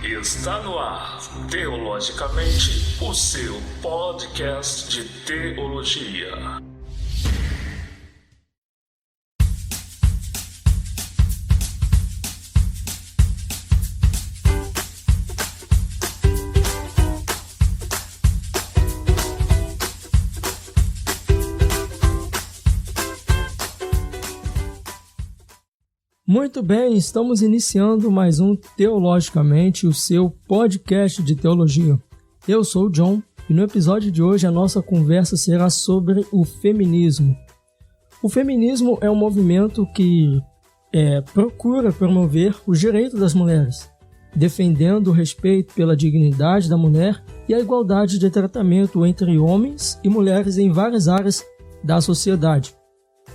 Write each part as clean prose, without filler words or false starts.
Está no ar, Teologicamente, o seu podcast de teologia. Muito bem, estamos iniciando mais um Teologicamente, o seu podcast de teologia. Eu sou o John e no episódio de hoje a nossa conversa será sobre o feminismo. O feminismo é um movimento que procura promover os direitos das mulheres, defendendo o respeito pela dignidade da mulher e a igualdade de tratamento entre homens e mulheres em várias áreas da sociedade.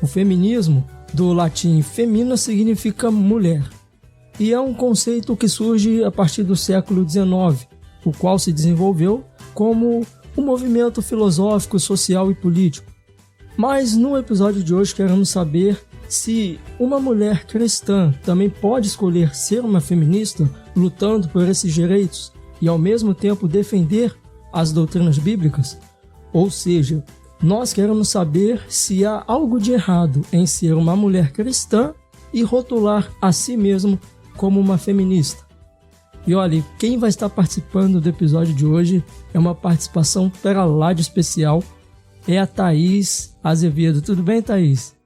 O feminismo, do latim femina, significa mulher, e é um conceito que surge a partir do século XIX, o qual se desenvolveu como um movimento filosófico, social e político. Mas no episódio de hoje queremos saber se uma mulher cristã também pode escolher ser uma feminista, lutando por esses direitos e ao mesmo tempo defender as doutrinas bíblicas. Ou seja, nós queremos saber se há algo de errado em ser uma mulher cristã e rotular a si mesmo como uma feminista. E olha, quem vai estar participando do episódio de hoje é uma participação para lá de especial, é a Thaís Azevedo. Tudo bem, Thaís?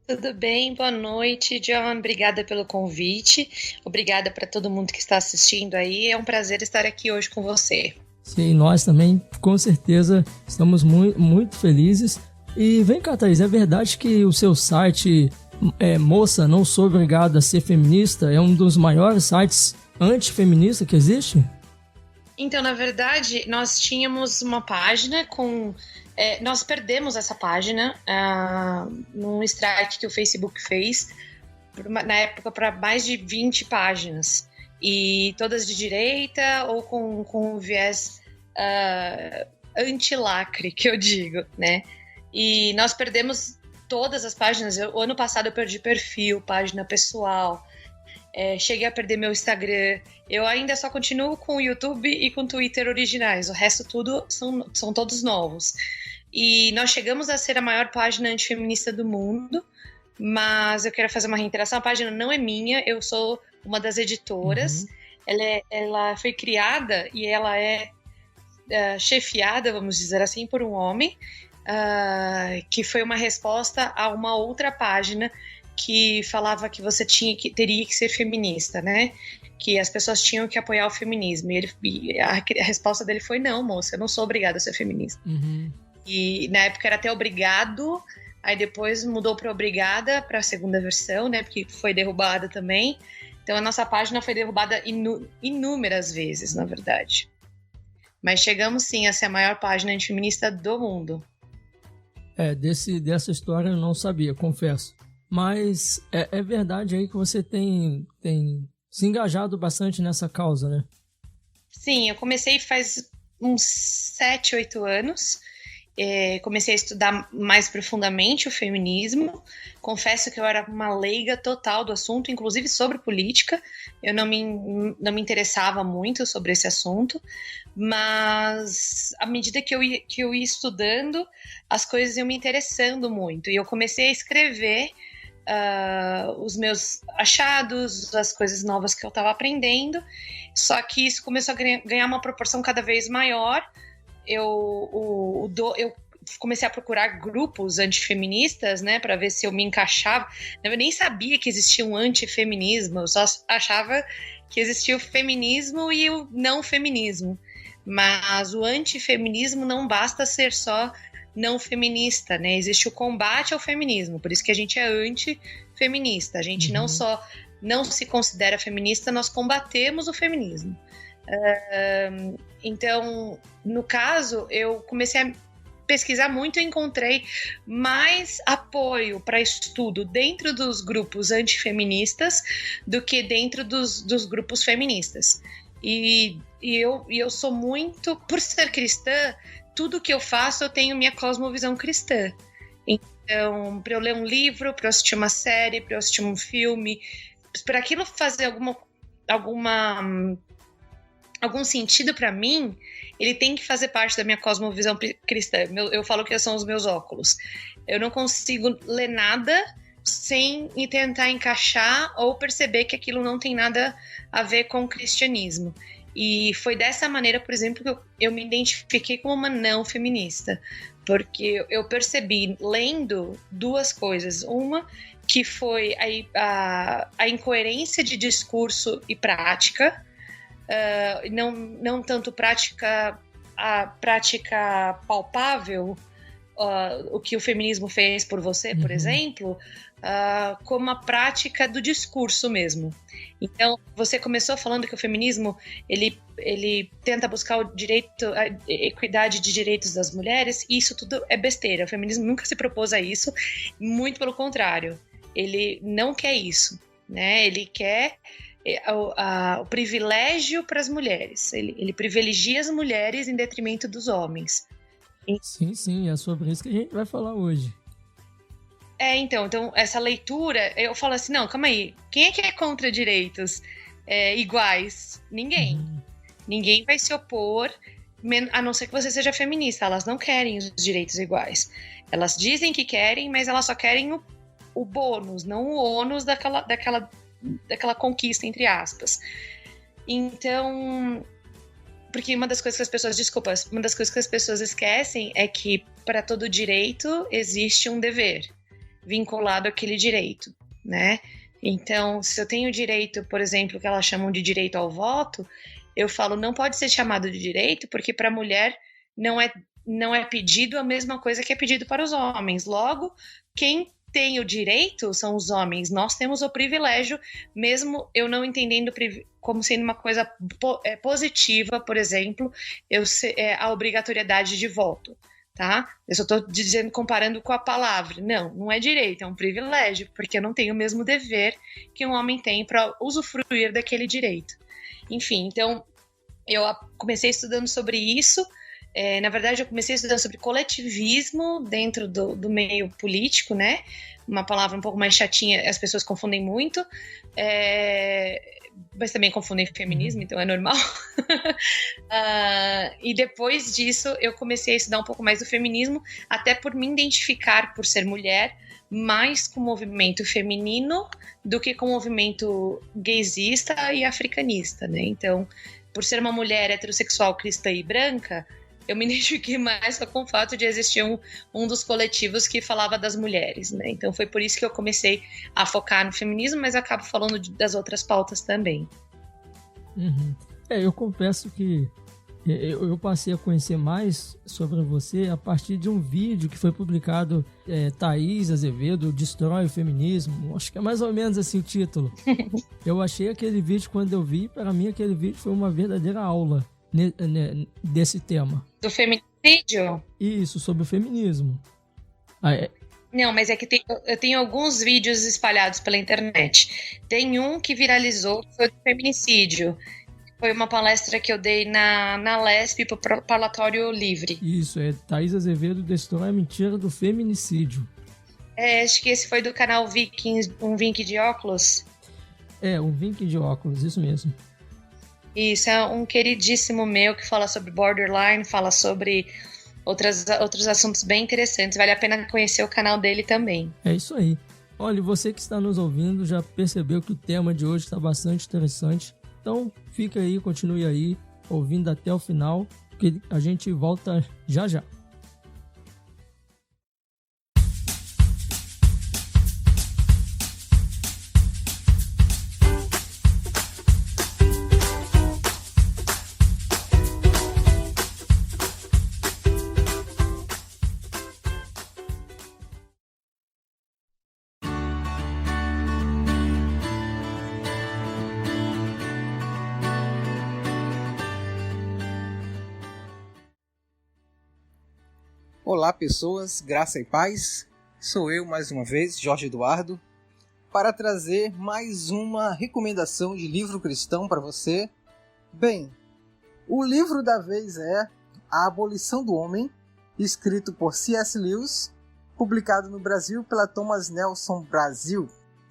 Tudo bem, boa noite, John. Obrigada pelo convite. Obrigada para todo mundo que está assistindo aí. É um prazer estar aqui hoje com você. Sim, nós também, com certeza, estamos muito felizes. E vem cá, Thaís, é verdade que o seu site, Moça, Não Sou Obrigada a Ser Feminista, é um dos maiores sites antifeministas que existe? Então, na verdade, nós tínhamos uma página com... nós perdemos essa página num strike que o Facebook fez, na época, para mais de 20 páginas. E todas de direita ou com um viés anti-lacre, que eu digo, né? E nós perdemos todas as páginas. O ano passado eu perdi perfil, página pessoal, cheguei a perder meu Instagram. Eu ainda só continuo com o YouTube e com o Twitter originais. O resto tudo são todos novos. E nós chegamos a ser a maior página antifeminista do mundo, mas eu quero fazer uma reiteração. A página não é minha, eu sou uma das editoras. Ela foi criada e ela é chefiada, vamos dizer assim, por um homem, que foi uma resposta a uma outra página que falava que você teria que ser feminista, né? Que as pessoas tinham que apoiar o feminismo. E a resposta dele foi: não, moça, eu não sou obrigada a ser feminista. E na época era até obrigado, aí depois mudou para obrigada, para a segunda versão, né? Porque foi derrubada também. Então a nossa página foi derrubada inúmeras vezes, na verdade. Mas chegamos sim a ser a maior página antifeminista do mundo. Dessa história eu não sabia, confesso. Mas é verdade aí que você tem se engajado bastante nessa causa, né? Sim, eu comecei faz uns 7, 8 anos. Comecei a estudar mais profundamente o feminismo. Confesso que eu era uma leiga total do assunto, inclusive sobre política. Eu não me interessava muito sobre esse assunto, mas à medida que eu ia estudando, as coisas iam me interessando muito. E eu comecei a escrever os meus achados, as coisas novas que eu estava aprendendo. Só que isso começou a ganhar uma proporção cada vez maior. Eu comecei a procurar grupos antifeministas, né, para ver se eu me encaixava. Eu nem sabia que existia um antifeminismo, eu só achava que existia o feminismo e o não feminismo. Mas o antifeminismo não basta ser só não feminista, né? Existe o combate ao feminismo, por isso que a gente é antifeminista. A gente não só não se considera feminista, nós combatemos o feminismo. Então, no caso, eu comecei a pesquisar muito e encontrei mais apoio para estudo dentro dos grupos antifeministas do que dentro dos grupos feministas. E eu sou muito, por ser cristã, tudo que eu faço eu tenho minha cosmovisão cristã. Então, para eu ler um livro, para eu assistir uma série, para eu assistir um filme, para aquilo fazer alguma algum sentido para mim, ele tem que fazer parte da minha cosmovisão cristã. Eu falo que são os meus óculos. Eu não consigo ler nada sem tentar encaixar ou perceber que aquilo não tem nada a ver com o cristianismo. E foi dessa maneira, por exemplo, que eu me identifiquei como uma não feminista. Porque eu percebi, lendo, duas coisas. Uma, que foi a incoerência de discurso e prática. Não tanto a prática palpável, o que o feminismo fez por você, por exemplo, como a prática do discurso mesmo. Então, você começou falando que o feminismo ele tenta buscar o direito, a equidade de direitos das mulheres, e isso tudo é besteira. O feminismo nunca se propôs a isso, muito pelo contrário. Ele não quer isso, né? Ele quer o privilégio para as mulheres. Ele privilegia as mulheres em detrimento dos homens. Sim, é sobre isso que a gente vai falar hoje. Então, essa leitura, eu falo assim, não, calma aí, quem é que é contra direitos iguais? Ninguém. Ninguém vai se opor, a não ser que você seja feminista. Elas não querem os direitos iguais. Elas dizem que querem, mas elas só querem o bônus, não o ônus daquela conquista, entre aspas. Então, porque uma das coisas que as pessoas esquecem é que para todo direito existe um dever vinculado àquele direito, né? Então, se eu tenho direito, por exemplo, que elas chamam de direito ao voto, eu falo, não pode ser chamado de direito, porque para a mulher não é pedido a mesma coisa que é pedido para os homens. Logo, quem tem o direito são os homens. Nós temos o privilégio, mesmo eu não entendendo como sendo uma coisa positiva, por exemplo, a obrigatoriedade de voto. Tá? Eu só estou dizendo, comparando com a palavra. Não é direito, é um privilégio, porque eu não tenho o mesmo dever que um homem tem para usufruir daquele direito. Enfim, então, eu comecei estudando sobre isso. Na verdade, eu comecei estudando sobre coletivismo dentro do meio político, né? Uma palavra um pouco mais chatinha, as pessoas confundem muito. Mas também confundem feminismo, então é normal. E depois disso, eu comecei a estudar um pouco mais do feminismo, até por me identificar, por ser mulher, mais com o movimento feminino do que com o movimento gaysista e africanista, né? Então, por ser uma mulher heterossexual, cristã e branca, eu me identifiquei mais com o fato de existir um dos coletivos que falava das mulheres, né? Então foi por isso que eu comecei a focar no feminismo, mas acabo falando das outras pautas também. Eu confesso que eu passei a conhecer mais sobre você a partir de um vídeo que foi publicado, Thaís Azevedo Destrói o Feminismo. Acho que é mais ou menos assim o título. Eu achei aquele vídeo, quando eu vi, para mim aquele vídeo foi uma verdadeira aula desse tema. Do feminicídio? Isso, sobre o feminismo. Não, mas é que eu tenho alguns vídeos espalhados pela internet. Tem um que viralizou, que foi do feminicídio. Foi uma palestra que eu dei na LESP, pro Parlatório Livre. Isso, Thaís Azevedo Destrói a Mentira do Feminicídio. Acho que esse foi do canal Vikings, um Vink de óculos. Um Vink de óculos, isso mesmo. Isso, é um queridíssimo meu que fala sobre borderline, fala sobre outros assuntos bem interessantes. Vale a pena conhecer o canal dele também. É isso aí. Olha, você que está nos ouvindo já percebeu que o tema de hoje está bastante interessante. Então, fica aí, continue aí, ouvindo até o final, que a gente volta já já. Olá pessoas, graça e paz, sou eu mais uma vez, Jorge Eduardo, para trazer mais uma recomendação de livro cristão para você. Bem, o livro da vez é A Abolição do Homem, escrito por C.S. Lewis, publicado no Brasil pela Thomas Nelson Brasil.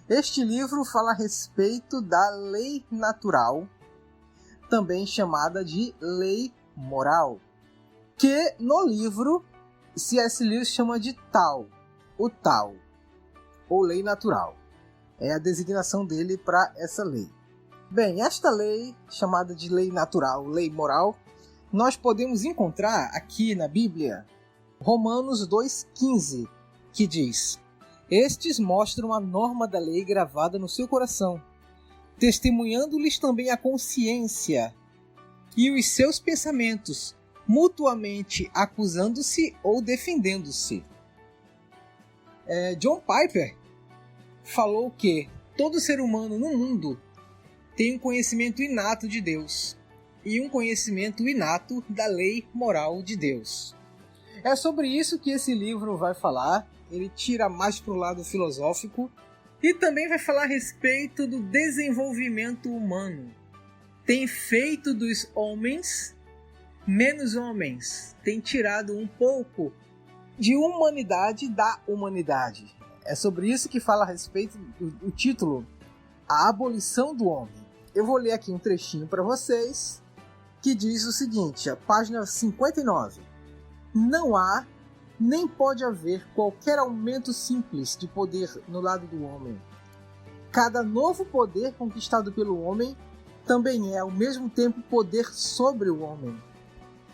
Este livro fala a respeito da lei natural, também chamada de lei moral, que no livro C.S. Lewis chama de o Tao, ou lei natural. É a designação dele para essa lei. Bem, esta lei, chamada de lei natural, lei moral, nós podemos encontrar aqui na Bíblia, Romanos 2,15, que diz: estes mostram a norma da lei gravada no seu coração, testemunhando-lhes também a consciência e os seus pensamentos, mutuamente acusando-se ou defendendo-se. John Piper falou que todo ser humano no mundo tem um conhecimento inato de Deus e um conhecimento inato da lei moral de Deus. É sobre isso que esse livro vai falar. Ele tira mais para o lado filosófico e também vai falar a respeito do desenvolvimento humano. Tem feito dos homens menos homens, tem tirado um pouco de humanidade da humanidade. É sobre isso que fala a respeito do título, A Abolição do Homem. Eu vou ler aqui um trechinho para vocês, que diz o seguinte, a página 59. Não há, nem pode haver qualquer aumento simples de poder no lado do homem. Cada novo poder conquistado pelo homem também é, ao mesmo tempo, poder sobre o homem.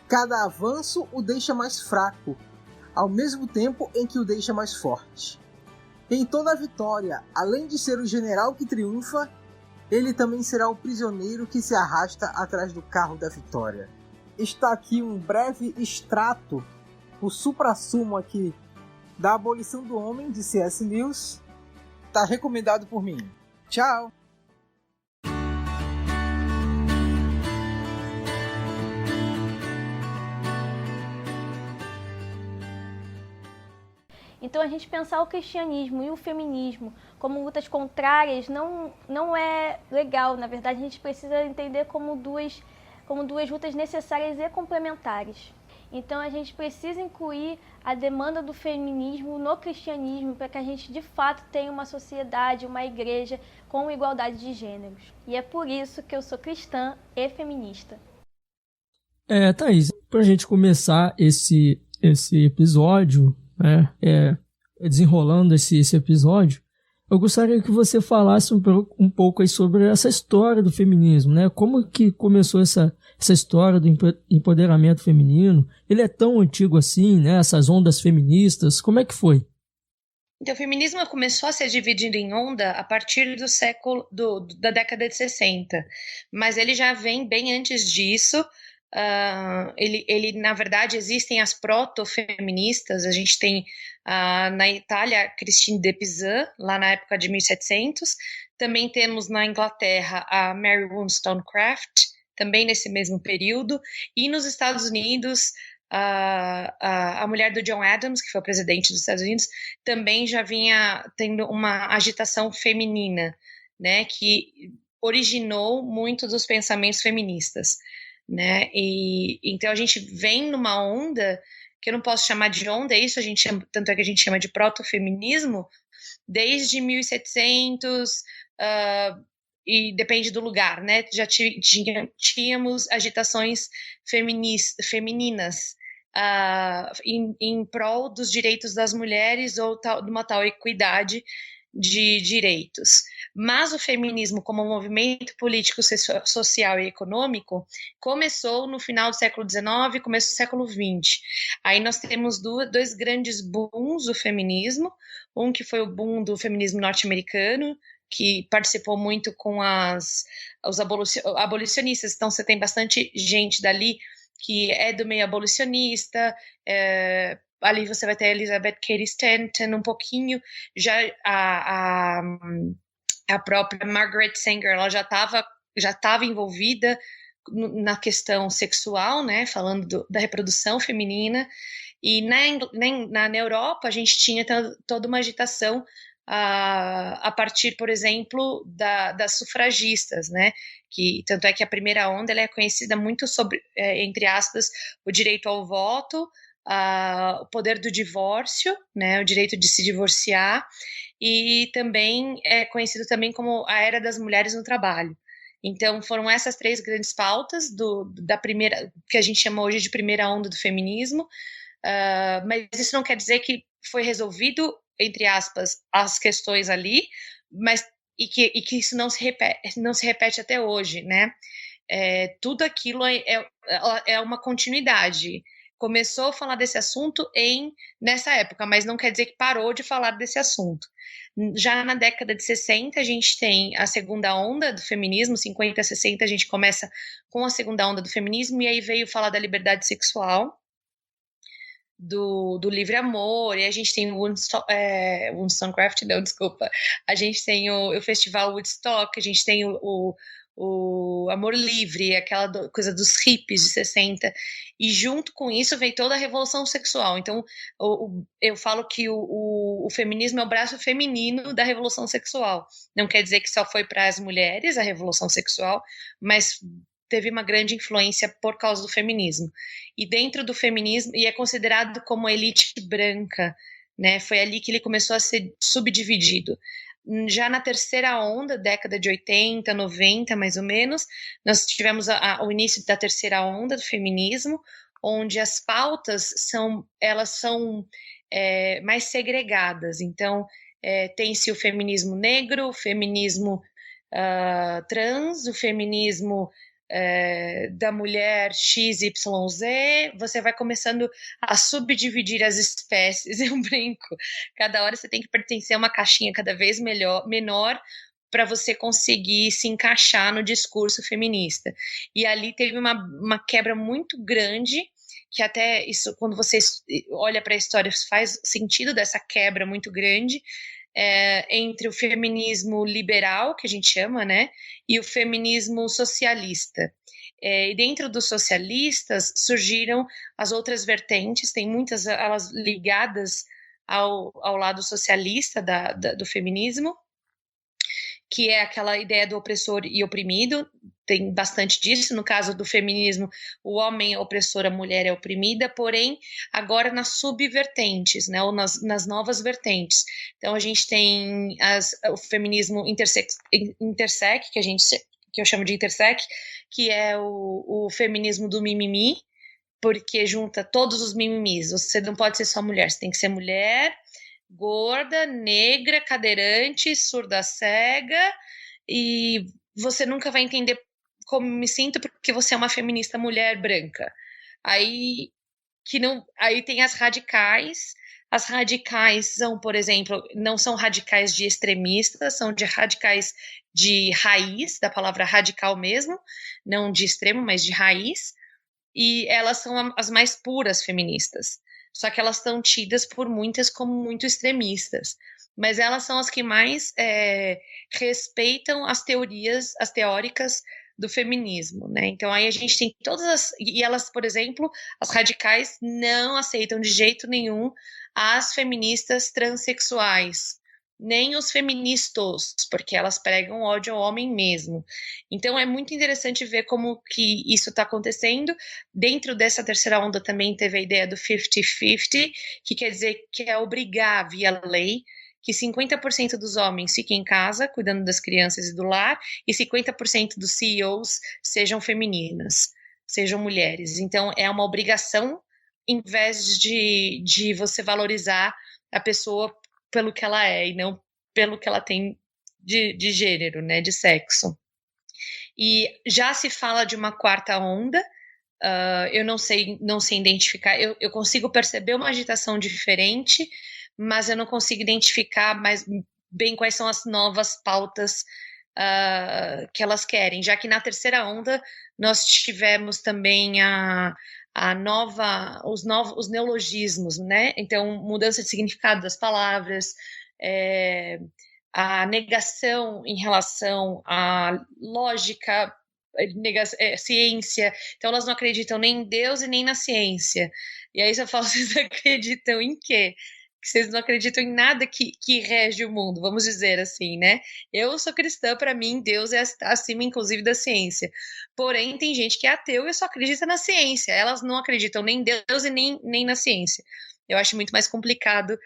Cada avanço o deixa mais fraco, ao mesmo tempo em que o deixa mais forte. Em toda vitória, além de ser o general que triunfa, ele também será o prisioneiro que se arrasta atrás do carro da vitória. Está aqui um breve extrato, o suprassumo aqui, da Abolição do Homem, de C.S. Lewis. Está recomendado por mim. Tchau! Então a gente pensar o cristianismo e o feminismo como lutas contrárias não é legal. Na verdade, a gente precisa entender como duas lutas necessárias e complementares. Então a gente precisa incluir a demanda do feminismo no cristianismo para que a gente de fato tenha uma sociedade, uma igreja com igualdade de gêneros. E é por isso que eu sou cristã e feminista. Thaís, para a gente começar esse episódio, desenrolando esse episódio, eu gostaria que você falasse um pouco aí sobre essa história do feminismo, né? Como que começou essa história do empoderamento feminino? Ele é tão antigo assim, né? Essas ondas feministas, como é que foi? Então, o feminismo começou a ser dividido em onda a partir da década de 60, mas ele já vem bem antes disso. Ele, na verdade, existem as proto-feministas. A gente tem na Itália Christine de Pizan, lá na época de 1700. Também temos na Inglaterra a Mary Wollstonecraft, também nesse mesmo período. E nos Estados Unidos, a mulher do John Adams, que foi o presidente dos Estados Unidos, também já vinha tendo uma agitação feminina, né, que originou muito dos pensamentos feministas. Né? E então a gente vem numa onda que eu não posso chamar de onda, isso a gente chama, tanto é que a gente chama de proto-feminismo, desde 1700, e depende do lugar, né? Já tínhamos agitações femininas em prol dos direitos das mulheres ou de uma tal equidade de direitos. Mas o feminismo como movimento político, social e econômico começou no final do século XIX, começo do século XX. Aí nós temos dois grandes booms do feminismo, um que foi o boom do feminismo norte-americano, que participou muito com os abolicionistas, então você tem bastante gente dali que é do meio abolicionista, ali você vai ter a Elizabeth Cady Stanton um pouquinho, já a própria Margaret Sanger, ela já estava envolvida na questão sexual, né, falando da reprodução feminina, e na Europa a gente tinha toda uma agitação a partir, por exemplo, das sufragistas, né, que tanto é que a primeira onda ela é conhecida muito sobre, entre aspas, o direito ao voto, o poder do divórcio, né, o direito de se divorciar, e também é conhecido também como a era das mulheres no trabalho. Então, foram essas 3 grandes pautas da primeira, que a gente chama hoje de primeira onda do feminismo, mas isso não quer dizer que foi resolvido, entre aspas, as questões ali, mas e que isso não se repete até hoje, né? Tudo aquilo é uma continuidade. Começou a falar desse assunto nessa época, mas não quer dizer que parou de falar desse assunto. Já na década de 60, a gente tem a segunda onda do feminismo, 50, 60, a gente começa com a segunda onda do feminismo, e aí veio falar da liberdade sexual, do livre amor, e a gente tem o Wollstonecraft, não, desculpa, a gente tem o festival Woodstock, a gente tem o Amor Livre, aquela coisa dos hippies de 60, e junto com isso veio toda a revolução sexual. Então eu falo que o feminismo é o braço feminino da revolução sexual. Não quer dizer que só foi para as mulheres a revolução sexual, mas teve uma grande influência por causa do feminismo. E dentro do feminismo, e é considerado como elite branca, né? Foi ali que ele começou a ser subdividido. Já na terceira onda, década de 80, 90, mais ou menos, nós tivemos o início da terceira onda do feminismo, onde as pautas são mais segregadas. Então, tem-se o feminismo negro, o feminismo trans, o feminismo da mulher XYZ, você vai começando a subdividir as espécies. Eu brinco, cada hora você tem que pertencer a uma caixinha cada vez menor para você conseguir se encaixar no discurso feminista. E ali teve uma quebra muito grande, que até isso, quando você olha para a história, faz sentido dessa quebra muito grande, entre o feminismo liberal, que a gente chama, né, e o feminismo socialista. E dentro dos socialistas surgiram as outras vertentes, tem muitas elas ligadas ao lado socialista do feminismo, que é aquela ideia do opressor e oprimido, tem bastante disso. No caso do feminismo, o homem é opressor, a mulher é oprimida, porém, agora nas subvertentes, né, ou nas novas vertentes. Então, a gente tem o feminismo intersec, que eu chamo de intersec, que é o feminismo do mimimi, porque junta todos os mimimis. Você não pode ser só mulher, você tem que ser mulher, gorda, negra, cadeirante, surda cega, e você nunca vai entender como me sinto porque você é uma feminista mulher branca. Aí tem as radicais. As radicais são, por exemplo, não são radicais de extremistas, são de radicais de raiz, da palavra radical mesmo, não de extremo, mas de raiz, e elas são as mais puras feministas. Só que elas são tidas por muitas como muito extremistas. Mas elas são as que mais respeitam as teóricas do feminismo, né? Então aí a gente tem e elas, por exemplo, as radicais não aceitam de jeito nenhum as feministas transexuais, nem os feministas, porque elas pregam ódio ao homem mesmo. Então é muito interessante ver como que isso está acontecendo. Dentro dessa terceira onda também teve a ideia do 50-50, que quer dizer que é obrigar via lei que 50% dos homens fiquem em casa, cuidando das crianças e do lar, e 50% dos CEOs sejam femininas, sejam mulheres. Então, é uma obrigação, em vez de você valorizar a pessoa pelo que ela é, e não pelo que ela tem de gênero, né, de sexo. E já se fala de uma quarta onda. Eu não sei identificar, eu consigo perceber uma agitação diferente, mas eu não consigo identificar mais bem quais são as novas pautas que elas querem, já que na terceira onda nós tivemos também os neologismos, né? Então, mudança de significado das palavras, a negação em relação à lógica, ciência. Então, elas não acreditam nem em Deus e nem na ciência. E aí você fala, vocês acreditam em quê? Que vocês não acreditam em nada que rege o mundo, vamos dizer assim, né? Eu sou cristã, para mim Deus é acima, inclusive, da ciência. Porém, tem gente que é ateu e só acredita na ciência. Elas não acreditam nem em Deus e nem na ciência. Eu acho muito mais complicado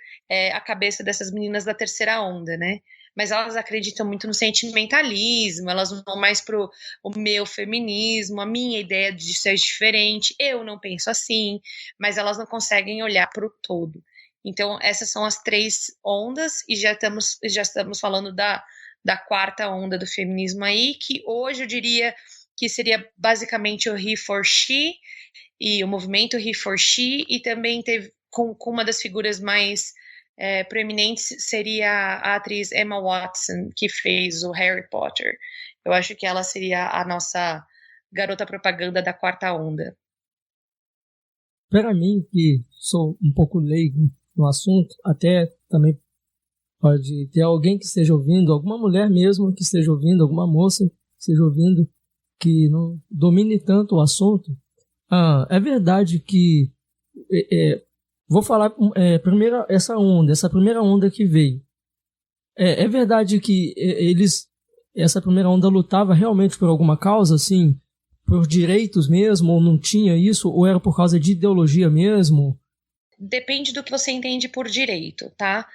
a cabeça dessas meninas da terceira onda, né? mas elas acreditam muito no sentimentalismo, elas vão mais pro o meu feminismo, a minha ideia de ser diferente, eu não penso assim, mas elas não conseguem olhar para o todo. Então, essas são as 3 ondas, e já estamos falando da 4ª onda do feminismo aí, que hoje eu diria que seria basicamente o He for She, e o movimento He for She, e também teve, com uma das figuras mais proeminentes, seria a atriz Emma Watson, que fez o Harry Potter. Eu acho que ela seria a nossa garota propaganda da 4ª onda. Para mim, que sou um pouco leigo no assunto, até também pode ter alguém que esteja ouvindo, alguma mulher mesmo que esteja ouvindo, alguma moça que esteja ouvindo, que não domine tanto o assunto. É verdade que vou falar primeiro essa primeira onda que veio. É verdade que essa primeira onda lutava realmente por alguma causa, assim, por direitos mesmo, ou não tinha isso, ou era por causa de ideologia mesmo? Depende do que você entende por direito, tá?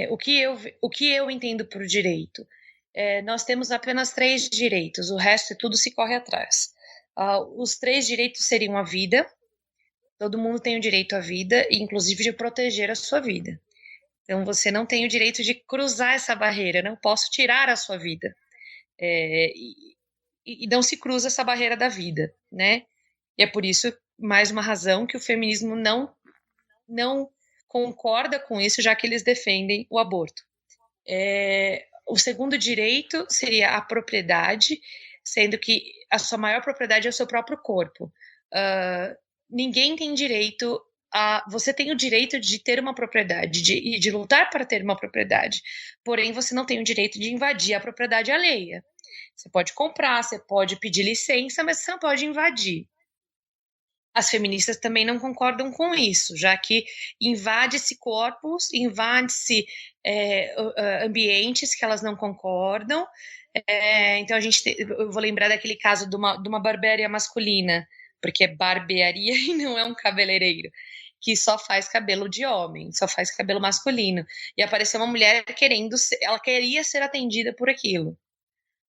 O que eu entendo por direito? Nós temos apenas 3 direitos, o resto tudo se corre atrás. Os 3 direitos seriam a vida. Todo mundo tem o direito à vida, inclusive de proteger a sua vida. Então, você não tem o direito de cruzar essa barreira, não posso tirar a sua vida. E não se cruza essa barreira da vida, né? E é por isso, mais uma razão, que o feminismo não concorda com isso, já que eles defendem o aborto. O segundo direito seria a propriedade, sendo que a sua maior propriedade é o seu próprio corpo. Ninguém tem direito você tem o direito de ter uma propriedade e de lutar para ter uma propriedade, porém você não tem o direito de invadir a propriedade alheia. Você pode comprar, você pode pedir licença, mas você não pode invadir. As feministas também não concordam com isso, já que invade-se corpos, invade-se ambientes que elas não concordam. Então eu vou lembrar daquele caso de uma barbearia masculina, porque é barbearia e não é um cabeleireiro, que só faz cabelo de homem, só faz cabelo masculino. E apareceu uma mulher ela queria ser atendida por aquilo.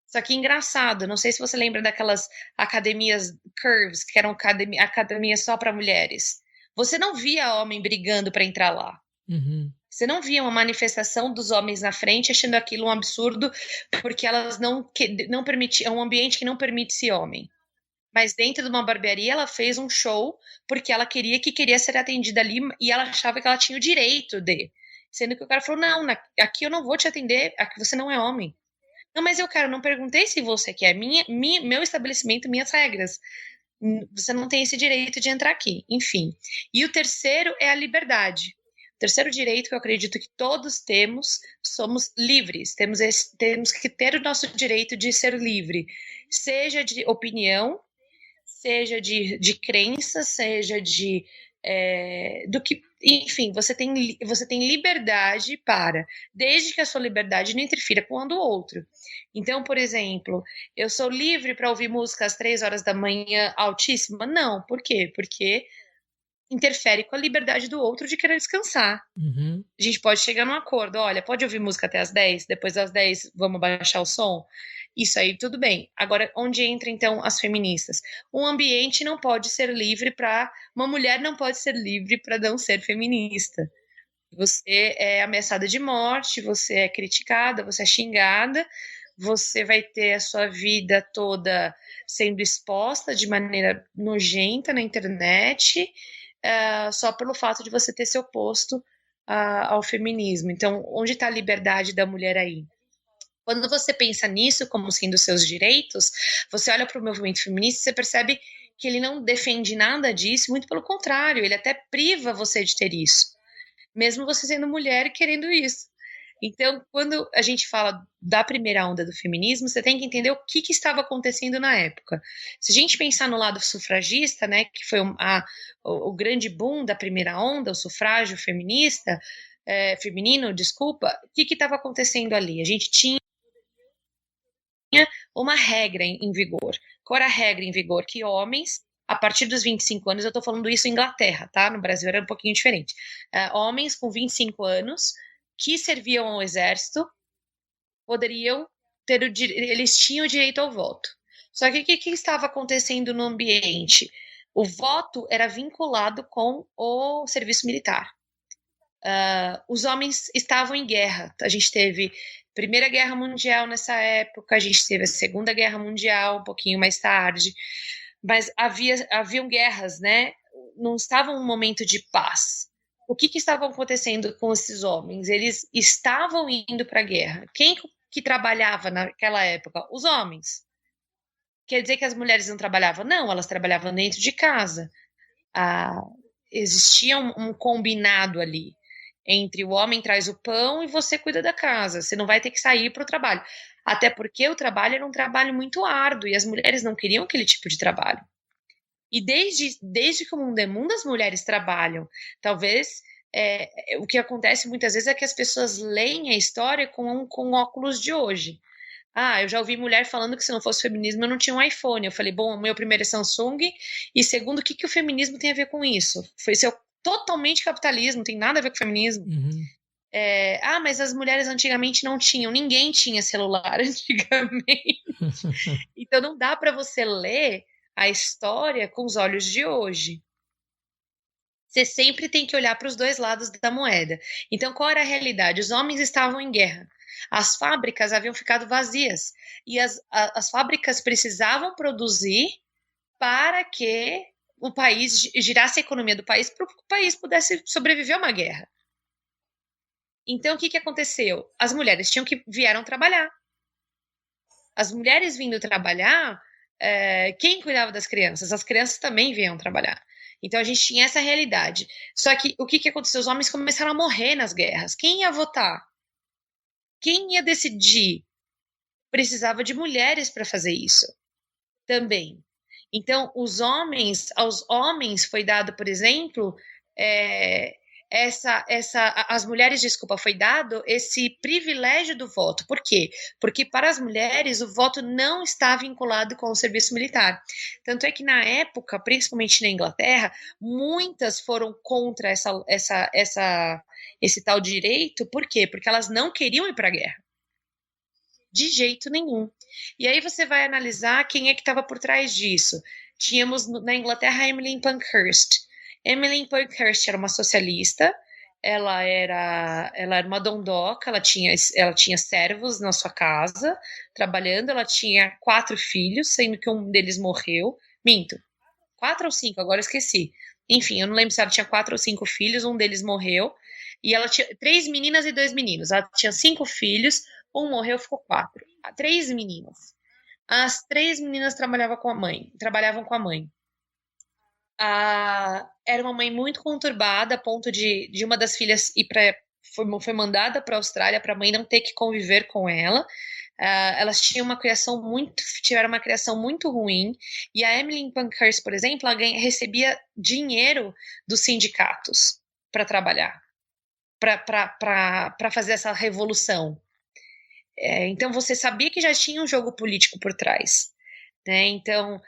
Só que engraçado, não sei se você lembra daquelas academias Curves, que eram academias só para mulheres. Você não via homem brigando para entrar lá. Uhum. Você não via uma manifestação dos homens na frente achando aquilo um absurdo, porque elas não permitiam, é um ambiente que não permite esse homem. Mas dentro de uma barbearia ela fez um show porque ela queria ser atendida ali e ela achava que ela tinha o direito de. Sendo que o cara falou, não, aqui eu não vou te atender, aqui você não é homem. Não, mas eu não perguntei se você quer, meu estabelecimento, minhas regras. Você não tem esse direito de entrar aqui, enfim. E o terceiro é a liberdade. O terceiro direito que eu acredito que todos temos, somos livres, temos que ter o nosso direito de ser livre, seja de opinião, seja de crença, seja do que, enfim, você tem liberdade desde que a sua liberdade não interfira com a do outro. Então, por exemplo, eu sou livre para ouvir música às 3 horas da manhã altíssima? Não, por quê? Porque interfere com a liberdade do outro de querer descansar. Uhum. A gente pode chegar num acordo, olha, pode ouvir música até às 10, depois das 10 vamos baixar o som? Isso aí tudo bem. Agora, onde entra então as feministas? Um ambiente não pode ser livre uma mulher não pode ser livre para não ser feminista. Você é ameaçada de morte, você é criticada, você é xingada, você vai ter a sua vida toda sendo exposta de maneira nojenta na internet, só pelo fato de você ter se oposto ao feminismo. Então, onde está a liberdade da mulher aí? Quando você pensa nisso como sendo seus direitos, você olha para o movimento feminista e você percebe que ele não defende nada disso, muito pelo contrário, ele até priva você de ter isso, mesmo você sendo mulher e querendo isso. Então, quando a gente fala da primeira onda do feminismo, você tem que entender o que estava acontecendo na época. Se a gente pensar no lado sufragista, né, que foi o grande boom da primeira onda, o sufrágio feminista, feminino, desculpa, o que estava acontecendo ali? A gente tinha uma regra em vigor. Qual era a regra em vigor? Que homens, a partir dos 25 anos, eu estou falando isso em Inglaterra, tá? No Brasil era um pouquinho diferente. Homens com 25 anos que serviam ao exército poderiam eles tinham o direito ao voto. Só que o que estava acontecendo no ambiente? O voto era vinculado com o serviço militar. Os homens estavam em guerra. A gente teve Primeira Guerra Mundial nessa época, a gente teve a Segunda Guerra Mundial um pouquinho mais tarde, mas haviam guerras, né? Não estava um momento de paz. O que estava acontecendo com esses homens? Eles estavam indo para a guerra. Quem que trabalhava naquela época? Os homens. Quer dizer que as mulheres não trabalhavam? Não, elas trabalhavam dentro de casa. Existia um combinado ali entre o homem traz o pão e você cuida da casa. Você não vai ter que sair para o trabalho. Até porque o trabalho era um trabalho muito árduo e as mulheres não queriam aquele tipo de trabalho. E desde que o mundo é mundo, as mulheres trabalham. Talvez o que acontece muitas vezes é que as pessoas leem a história com óculos de hoje. Eu já ouvi mulher falando que se não fosse feminismo eu não tinha um iPhone. Eu falei, bom, o meu primeiro é Samsung. E segundo, o que o feminismo tem a ver com isso? Foi totalmente capitalismo, não tem nada a ver com feminismo. Uhum. Mas as mulheres antigamente não tinham, ninguém tinha celular antigamente. Então não dá para você ler a história com os olhos de hoje. Você sempre tem que olhar para os dois lados da moeda. Então qual era a realidade? Os homens estavam em guerra. As fábricas haviam ficado vazias. E as fábricas precisavam produzir para que o país girasse a economia do país para que o país pudesse sobreviver a uma guerra. Então, o que aconteceu? As mulheres vieram trabalhar. As mulheres vindo trabalhar, quem cuidava das crianças? As crianças também vinham trabalhar. Então, a gente tinha essa realidade. Só que o que aconteceu? Os homens começaram a morrer nas guerras. Quem ia votar? Quem ia decidir? Precisava de mulheres para fazer isso também. Então, aos homens foi dado, por exemplo, às mulheres, foi dado esse privilégio do voto. Por quê? Porque para as mulheres o voto não está vinculado com o serviço militar. Tanto é que na época, principalmente na Inglaterra, muitas foram contra esse tal direito. Por quê? Porque elas não queriam ir para a guerra. De jeito nenhum. E aí você vai analisar quem é que estava por trás disso. Tínhamos na Inglaterra Emmeline Pankhurst. Emmeline Pankhurst era uma socialista, ela era uma dondoca, ela tinha servos na sua casa, trabalhando, ela tinha 4 filhos, sendo que um deles morreu. Minto, 4 ou 5, agora eu esqueci. Enfim, eu não lembro se ela tinha 4 ou 5 filhos, um deles morreu, e ela tinha 3 meninas e 2 meninos. Ela tinha 5 filhos, um morreu, ficou 4. 3 meninas. As 3 meninas trabalhavam com a mãe. Era uma mãe muito conturbada, a ponto de uma das filhas foi mandada para a Austrália para a mãe não ter que conviver com ela. Elas tiveram uma criação muito ruim. E a Emmeline Pankhurst, por exemplo, ela recebia dinheiro dos sindicatos para trabalhar, para fazer essa revolução. Então você sabia que já tinha um jogo político por trás, né? Então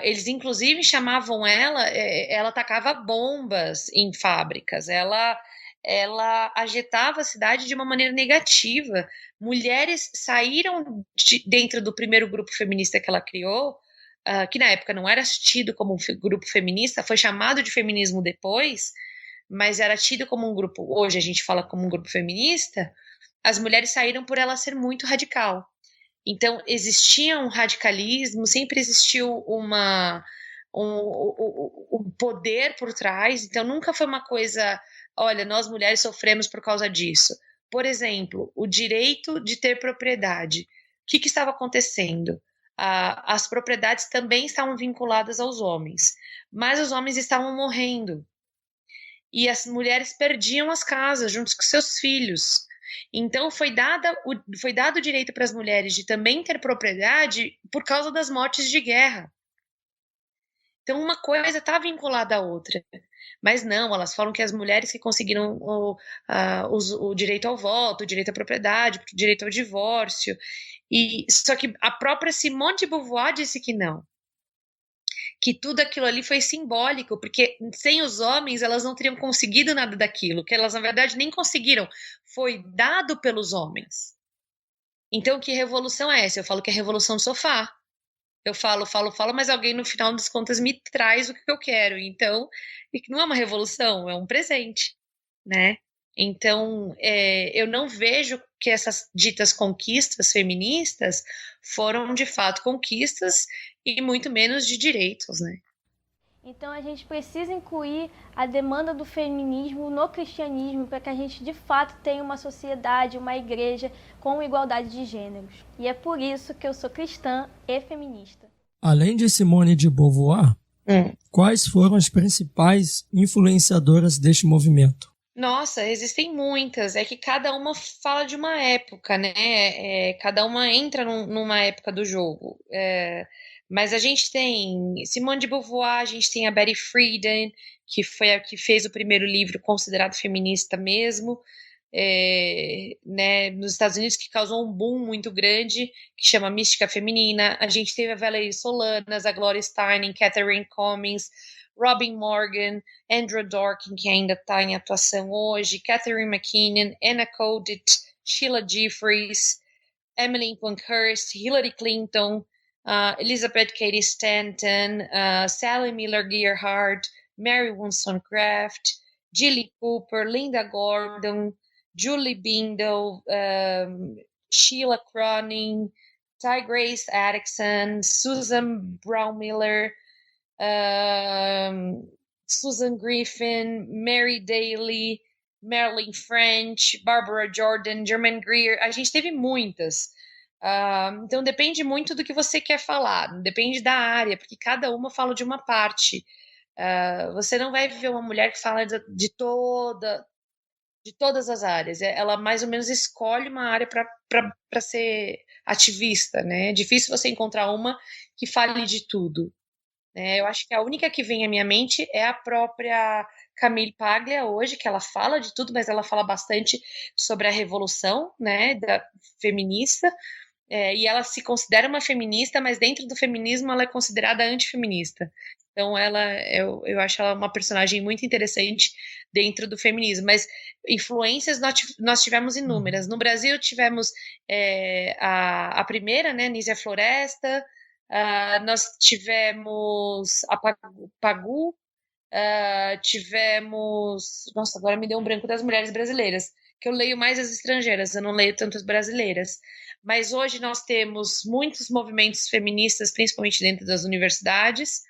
eles inclusive chamavam ela atacava bombas em fábricas, ela agitava a cidade de uma maneira negativa. Mulheres saíram dentro do primeiro grupo feminista que ela criou, que na época não era tido como um grupo feminista, foi chamado de feminismo depois, mas era tido como um grupo, hoje a gente fala como um grupo feminista. As mulheres saíram por ela ser muito radical. Então, existia um radicalismo, sempre existiu um poder por trás. Então, nunca foi uma coisa, olha, nós mulheres sofremos por causa disso. Por exemplo, o direito de ter propriedade. O que estava acontecendo? As propriedades também estavam vinculadas aos homens, mas os homens estavam morrendo. E as mulheres perdiam as casas junto com seus filhos. Então foi dado o direito para as mulheres de também ter propriedade por causa das mortes de guerra. Então uma coisa está vinculada à outra. Mas não, elas falam que as mulheres que conseguiram o direito ao voto, o direito à propriedade, o direito ao divórcio. Só que a própria Simone de Beauvoir disse que não. Que tudo aquilo ali foi simbólico, porque sem os homens elas não teriam conseguido nada daquilo, que elas na verdade nem conseguiram, foi dado pelos homens. Então, que revolução é essa? Eu falo que é revolução do sofá. Eu falo, mas alguém no final das contas me traz o que eu quero. Então, não é uma revolução, é um presente, né? Então, eu não vejo que essas ditas conquistas feministas foram de fato conquistas e muito menos de direitos, né? Então a gente precisa incluir a demanda do feminismo no cristianismo para que a gente de fato tenha uma sociedade, uma igreja com igualdade de gêneros. E é por isso que eu sou cristã e feminista. Além de Simone de Beauvoir, quais foram as principais influenciadoras deste movimento? Nossa, existem muitas. É que cada uma fala de uma época, né? Cada uma entra numa época do jogo. Mas a gente tem Simone de Beauvoir, a gente tem a Betty Friedan, que foi a que fez o primeiro livro considerado feminista mesmo, né, nos Estados Unidos, que causou um boom muito grande, que chama Mística Feminina. A gente teve a Valerie Solanas, a Gloria Steinem, Catherine Cummings, Robin Morgan, Andrew Dworkin, que ainda está em atuação hoje, Catherine McKinnon, Anna Codit, Sheila Jeffries, Emmeline Pankhurst, Hillary Clinton, Elizabeth Cady Stanton, Sally Miller Gerhardt, Mary Wollstonecraft, Jilly Cooper, Linda Gordon, Julie Bindel, Sheila Cronin, Ty Grace Atkinson, Susan Brown Miller, Susan Griffin, Mary Daly, Marilyn French, Barbara Jordan, Germaine Greer. A gente teve muitas. Então depende muito do que você quer falar, depende da área, porque cada uma fala de uma parte. Você não vai ver uma mulher que fala de todas as áreas. Ela mais ou menos escolhe uma área para ser ativista, né? É difícil você encontrar uma que fale de tudo. Eu acho que a única que vem à minha mente é a própria Camille Paglia hoje, que ela fala de tudo, mas ela fala bastante sobre a revolução, né, feminista, e ela se considera uma feminista, mas dentro do feminismo ela é considerada antifeminista. Então eu acho ela uma personagem muito interessante dentro do feminismo, mas influências nós tivemos inúmeras. No Brasil tivemos a primeira, né, Nízia Floresta, nós tivemos a Pagu, tivemos... Nossa, agora me deu um branco das mulheres brasileiras, que eu leio mais as estrangeiras, eu não leio tanto as brasileiras. Mas hoje nós temos muitos movimentos feministas, principalmente dentro das universidades.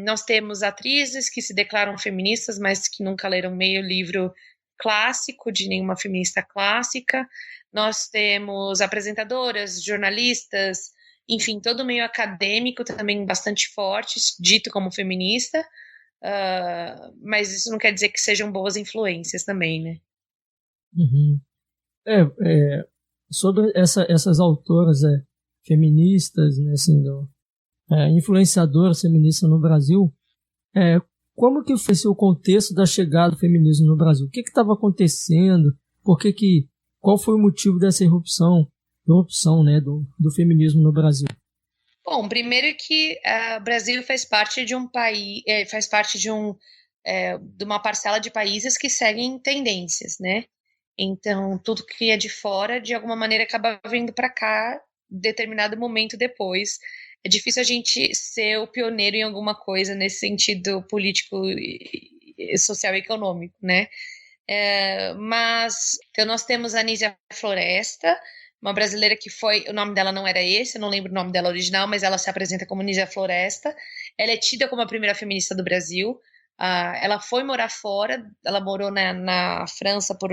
Nós temos atrizes que se declaram feministas, mas que nunca leram meio livro clássico de nenhuma feminista clássica. Nós temos apresentadoras, jornalistas, enfim, todo meio acadêmico também bastante forte, dito como feminista, mas isso não quer dizer que sejam boas influências também, né? Uhum. Sobre essas autoras feministas, né, assim, influenciadoras feministas no Brasil, como que foi o contexto da chegada do feminismo no Brasil? O que estava acontecendo? Qual foi o motivo dessa irrupção, né, do feminismo no Brasil? Bom, primeiro que o Brasil faz parte de um país, faz parte de uma parcela de países que seguem tendências, né? Então, tudo que é de fora, de alguma maneira, acaba vindo para cá em determinado momento depois. É difícil a gente ser o pioneiro em alguma coisa nesse sentido político, social e econômico, né? Mas, então nós temos a Nízia Floresta, uma brasileira que o nome dela não era esse, eu não lembro o nome dela original, mas ela se apresenta como Nízia Floresta. Ela é tida como a primeira feminista do Brasil. Ela foi morar fora, ela morou na França por,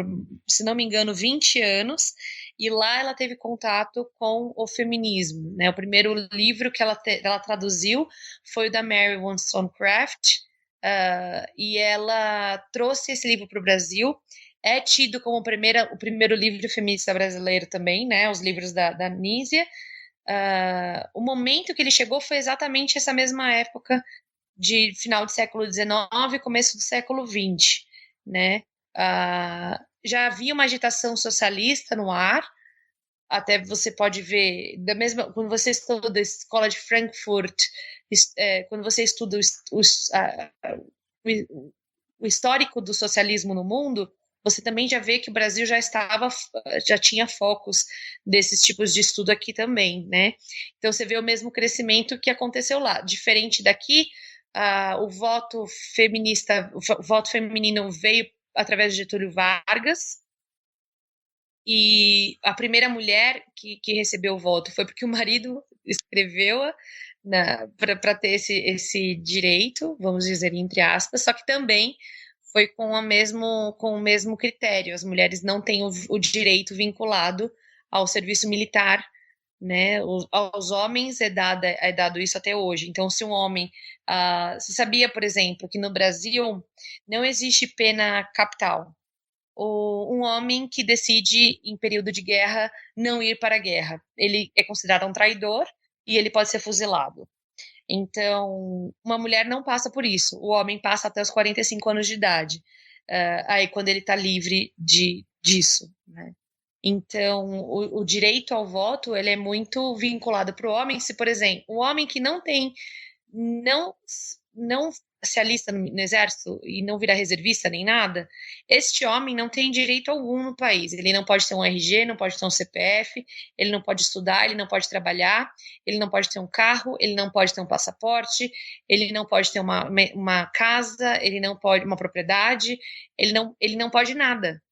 se não me engano, 20 anos, e lá ela teve contato com o feminismo, né? O primeiro livro que ela traduziu foi o da Mary Wollstonecraft, e ela trouxe esse livro para o Brasil. É tido como o primeiro livro feminista brasileiro também, né? Os livros da Nízia. O momento que ele chegou foi exatamente essa mesma época de final do século XIX e começo do século XX, né? Já havia uma agitação socialista no ar, até você pode ver, quando você estuda a escola de Frankfurt, quando você estuda o histórico do socialismo no mundo, você também já vê que o Brasil já tinha focos desses tipos de estudo aqui também, né? Então você vê o mesmo crescimento que aconteceu lá. Diferente daqui, o voto feminista, o voto feminino veio através de Getúlio Vargas, e a primeira mulher que recebeu o voto foi porque o marido escreveu para ter esse direito, vamos dizer, entre aspas, só que também foi com o mesmo critério. As mulheres não têm o direito vinculado ao serviço militar, né? Aos homens é dado isso até hoje. Então, se um homem... você sabia, por exemplo, que no Brasil não existe pena capital. Um homem que decide, em período de guerra, não ir para a guerra. Ele é considerado um traidor e ele pode ser fuzilado. Então, uma mulher não passa por isso. O homem passa até os 45 anos de idade. Aí, quando ele está livre disso, né? Então, o direito ao voto, ele é muito vinculado para o homem. Se, por exemplo, um homem que não se alista no exército e não vira reservista nem nada, este homem não tem direito algum no país. Ele não pode ter um RG, não pode ter um CPF, ele não pode estudar, ele não pode trabalhar, ele não pode ter um carro, ele não pode ter um passaporte, ele não pode ter uma casa, ele não pode uma propriedade, ele não pode nada.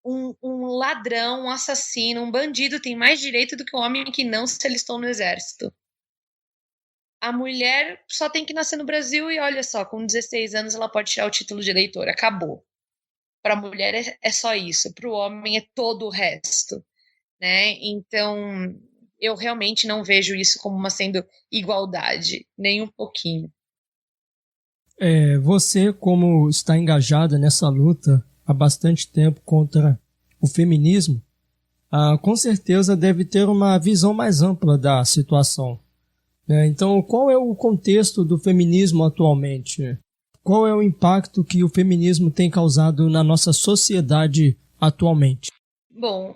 Um ladrão, um assassino, um bandido tem mais direito do que um homem que não se alistou no exército. A mulher só tem que nascer no Brasil e, olha só, com 16 anos ela pode tirar o título de eleitor. Acabou. Para a mulher é só isso. Para o homem é todo o resto, né? Então, eu realmente não vejo isso como sendo igualdade, nem um pouquinho. Você, como está engajada nessa luta há bastante tempo contra o feminismo, com certeza deve ter uma visão mais ampla da situação. Então, qual é o contexto do feminismo atualmente? Qual é o impacto que o feminismo tem causado na nossa sociedade atualmente? Bom,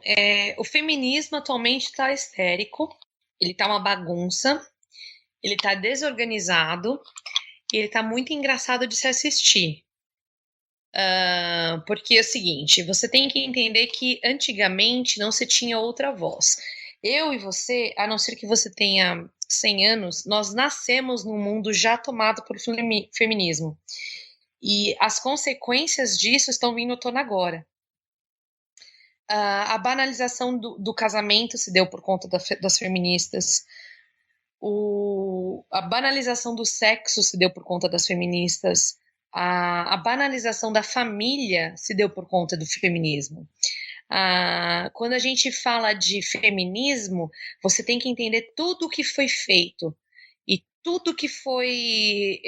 o feminismo atualmente está histérico, ele está uma bagunça, ele está desorganizado e ele está muito engraçado de se assistir. Porque é o seguinte, você tem que entender que antigamente não se tinha outra voz. Eu e você, a não ser que você tenha 100 anos, nós nascemos num mundo já tomado por feminismo. E as consequências disso estão vindo à tona agora. A banalização do casamento se deu por conta das feministas. A banalização do sexo se deu por conta das feministas. A banalização da família se deu por conta do feminismo. Quando a gente fala de feminismo, você tem que entender tudo o que foi feito e tudo que foi,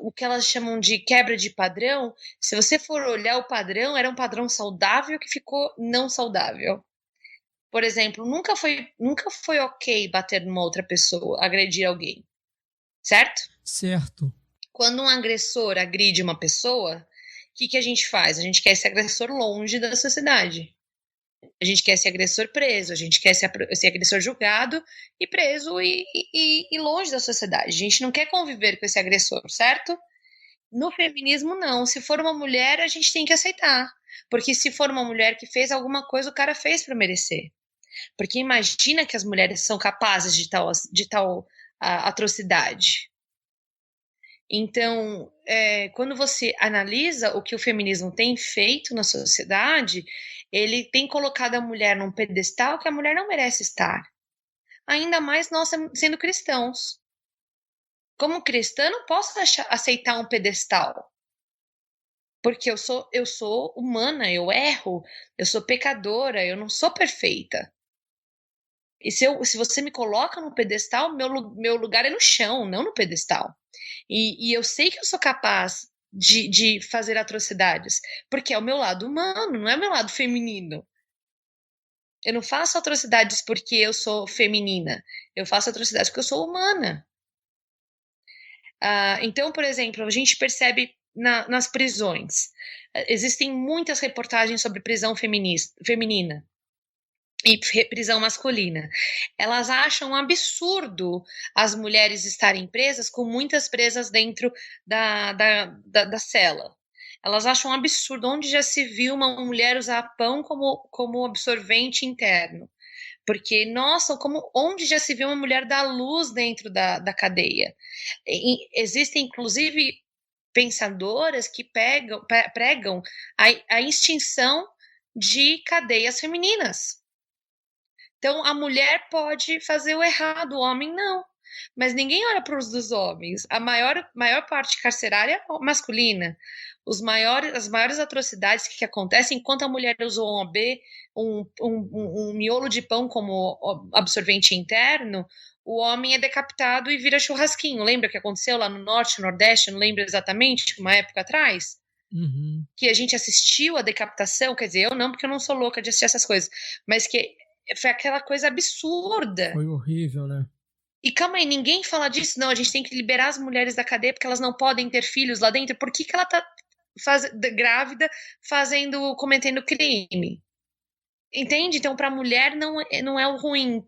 o que elas chamam de quebra de padrão. Se você for olhar o padrão, era um padrão saudável que ficou não saudável. Por exemplo, nunca foi ok bater numa outra pessoa, agredir alguém, certo? Certo. Quando um agressor agride uma pessoa, o que a gente faz? A gente quer esse agressor longe da sociedade. A gente quer esse agressor preso, a gente quer esse agressor julgado e preso e longe da sociedade. A gente não quer conviver com esse agressor, certo? No feminismo, não. Se for uma mulher, a gente tem que aceitar. Porque se for uma mulher que fez alguma coisa, o cara fez para merecer. Porque imagina que as mulheres são capazes de tal atrocidade. Então, quando você analisa o que o feminismo tem feito na sociedade, ele tem colocado a mulher num pedestal que a mulher não merece estar. Ainda mais nós sendo cristãos. Como cristã, eu não posso aceitar um pedestal. Porque eu sou humana, eu erro, eu sou pecadora, eu não sou perfeita. E se você me coloca no pedestal, meu lugar é no chão, não no pedestal. E eu sei que eu sou capaz de fazer atrocidades, porque é o meu lado humano, não é o meu lado feminino. Eu não faço atrocidades porque eu sou feminina, eu faço atrocidades porque eu sou humana. Então, por exemplo, a gente percebe nas prisões, existem muitas reportagens sobre prisão feminina e prisão masculina. Elas acham um absurdo as mulheres estarem presas com muitas presas dentro da cela. Elas acham um absurdo. Onde já se viu uma mulher usar pão como absorvente interno? Porque, nossa, onde já se viu uma mulher dar luz dentro da cadeia? Existem, inclusive, pensadoras que pregam a extinção de cadeias femininas. Então, a mulher pode fazer o errado, o homem não. Mas ninguém olha para os dos homens. A maior parte carcerária é masculina. As maiores atrocidades que acontecem enquanto a mulher usou um OB, um miolo de pão como absorvente interno, o homem é decapitado e vira churrasquinho. Lembra que aconteceu lá no Norte, Nordeste? Não lembro exatamente, uma época atrás? Uhum. Que a gente assistiu a decapitação, quer dizer, eu não, porque eu não sou louca de assistir essas coisas, mas que foi aquela coisa absurda. Foi horrível, né? E calma aí, ninguém fala disso, não, a gente tem que liberar as mulheres da cadeia porque elas não podem ter filhos lá dentro. Por que ela tá grávida cometendo crime? Entende? Então, para a mulher não é o ruim.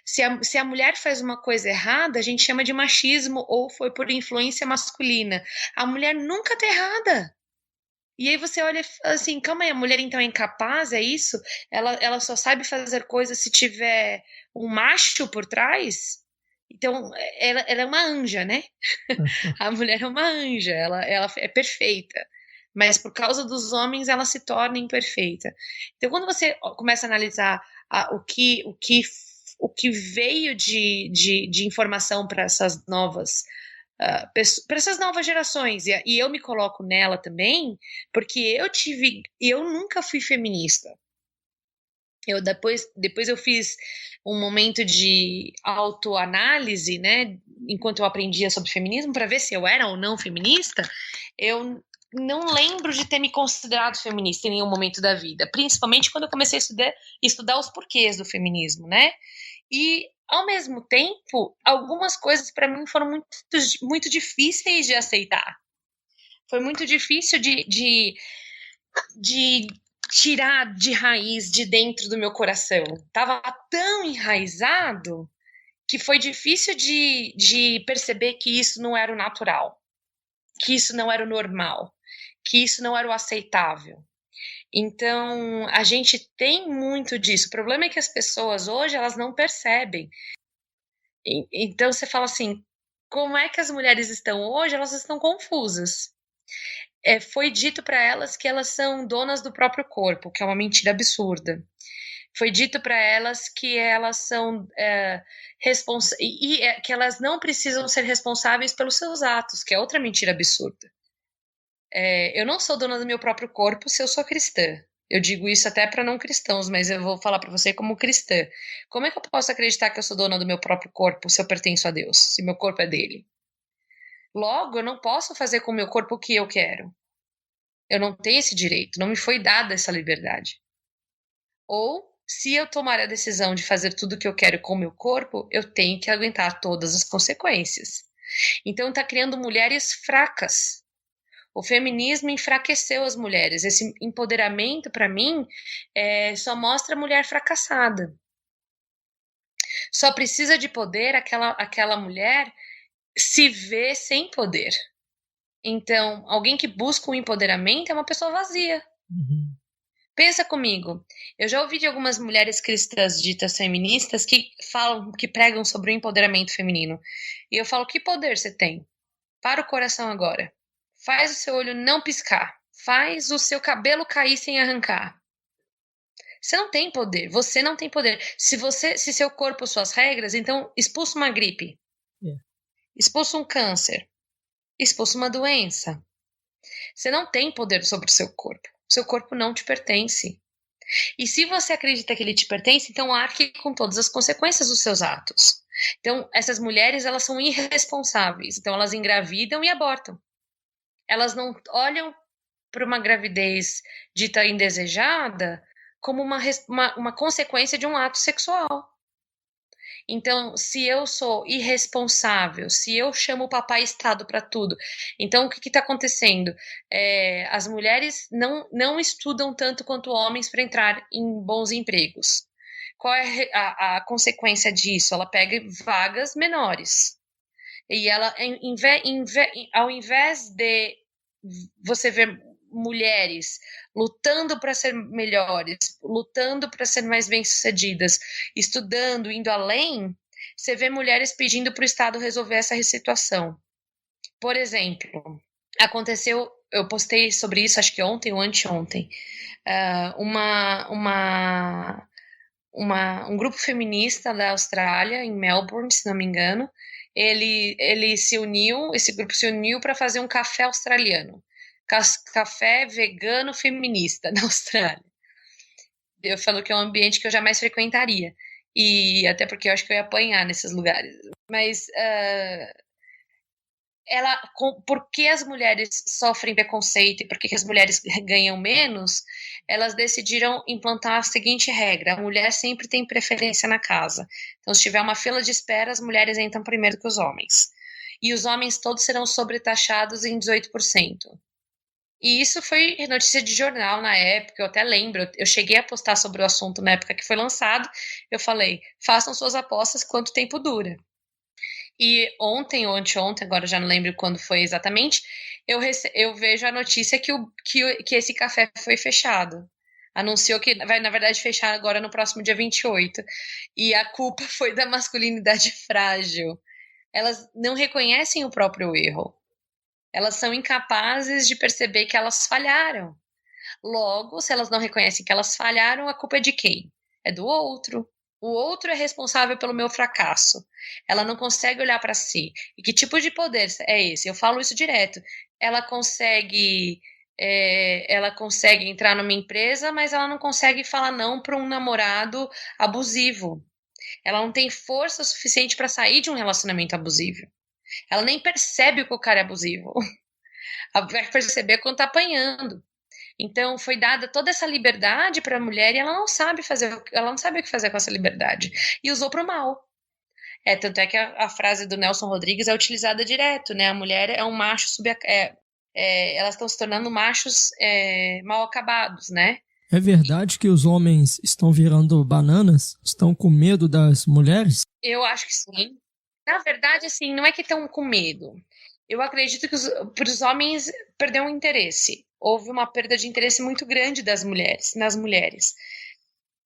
Se a mulher faz uma coisa errada, a gente chama de machismo ou foi por influência masculina. A mulher nunca tá errada. E aí você olha assim, calma aí, a mulher então é incapaz, é isso? Ela só sabe fazer coisas se tiver um macho por trás? Então, ela é uma anja, né? A mulher é uma anja, ela é perfeita. Mas por causa dos homens, ela se torna imperfeita. Então, quando você começa a analisar o que veio de informação para essas novas para essas novas gerações, e eu me coloco nela também, porque eu nunca fui feminista. Depois eu fiz um momento de autoanálise, né, enquanto eu aprendia sobre feminismo, para ver se eu era ou não feminista. Eu não lembro de ter me considerado feminista em nenhum momento da vida, principalmente quando eu comecei a estudar os porquês do feminismo, né? E, ao mesmo tempo, algumas coisas para mim foram muito, muito difíceis de aceitar. Foi muito difícil de tirar de raiz de dentro do meu coração. Tava tão enraizado que foi difícil de perceber que isso não era o natural, que isso não era o normal, que isso não era o aceitável. Então, a gente tem muito disso. O problema é que as pessoas hoje, elas não percebem. Então, você fala assim, como é que as mulheres estão hoje? Elas estão confusas. Foi dito para elas que elas são donas do próprio corpo, que é uma mentira absurda. Foi dito para elas que elas são que elas não precisam ser responsáveis pelos seus atos, que é outra mentira absurda. Eu não sou dona do meu próprio corpo se eu sou cristã. Eu digo isso até para não cristãos, mas eu vou falar para você como cristã. Como é que eu posso acreditar que eu sou dona do meu próprio corpo se eu pertenço a Deus, se meu corpo é dele? Logo, eu não posso fazer com o meu corpo o que eu quero. Eu não tenho esse direito, não me foi dada essa liberdade. Ou, se eu tomar a decisão de fazer tudo o que eu quero com o meu corpo, eu tenho que aguentar todas as consequências. Então, está criando mulheres fracas. O feminismo enfraqueceu as mulheres. Esse empoderamento, para mim, só mostra a mulher fracassada. Só precisa de poder aquela mulher se vê sem poder. Então, alguém que busca um empoderamento é uma pessoa vazia. Uhum. Pensa comigo. Eu já ouvi de algumas mulheres cristãs ditas feministas que pregam sobre o empoderamento feminino. E eu falo, que poder você tem? Para o coração agora. Faz o seu olho não piscar. Faz o seu cabelo cair sem arrancar. Você não tem poder. Você não tem poder. Se seu corpo, suas regras, então expulsa uma gripe. Expulsa um câncer. Expulsa uma doença. Você não tem poder sobre o seu corpo. Seu corpo não te pertence. E se você acredita que ele te pertence, então arque com todas as consequências dos seus atos. Então, essas mulheres, elas são irresponsáveis. Então, elas engravidam e abortam. Elas não olham para uma gravidez dita indesejada como uma consequência de um ato sexual. Então, se eu sou irresponsável, se eu chamo o papai Estado para tudo, então o que está acontecendo? As mulheres não estudam tanto quanto homens para entrar em bons empregos. Qual é a consequência disso? Ela pega vagas menores. E ela, ao invés de você ver mulheres lutando para ser melhores, lutando para ser mais bem-sucedidas, estudando, indo além, você vê mulheres pedindo para o Estado resolver essa situação. Por exemplo, aconteceu, eu postei sobre isso, acho que ontem ou anteontem, um grupo feminista da Austrália, em Melbourne, se não me engano, esse grupo se uniu para fazer um café australiano, café vegano feminista na Austrália. Eu falo que é um ambiente que eu jamais frequentaria, e até porque eu acho que eu ia apanhar nesses lugares. Mas por que as mulheres sofrem preconceito e por que as mulheres ganham menos, elas decidiram implantar a seguinte regra: a mulher sempre tem preferência na casa. Então, se tiver uma fila de espera, as mulheres entram primeiro que os homens. E os homens todos serão sobretaxados em 18%. E isso foi notícia de jornal na época, eu até lembro, eu cheguei a postar sobre o assunto na época que foi lançado, eu falei, façam suas apostas quanto tempo dura. E ontem ou anteontem, agora já não lembro quando foi exatamente, eu vejo a notícia que esse café foi fechado. Anunciou que vai, na verdade, fechar agora no próximo dia 28. E a culpa foi da masculinidade frágil. Elas não reconhecem o próprio erro. Elas são incapazes de perceber que elas falharam. Logo, se elas não reconhecem que elas falharam, a culpa é de quem? É do outro. O outro é responsável pelo meu fracasso. Ela não consegue olhar para si. E que tipo de poder é esse? Eu falo isso direto. Ela consegue entrar numa empresa, mas ela não consegue falar não para um namorado abusivo. Ela não tem força suficiente para sair de um relacionamento abusivo. Ela nem percebe que o cara é abusivo. Ela vai perceber quando tá apanhando. Então, foi dada toda essa liberdade para a mulher e ela não sabe o que fazer com essa liberdade. E usou para o mal. Tanto é que a frase do Nelson Rodrigues é utilizada direto, né? A mulher é um macho elas estão se tornando machos mal acabados, né? É verdade que os homens estão virando bananas? Estão com medo das mulheres? Eu acho que sim. Na verdade, assim, não é que estão com medo. Eu acredito que os homens perderam o interesse. Houve uma perda de interesse muito grande nas mulheres.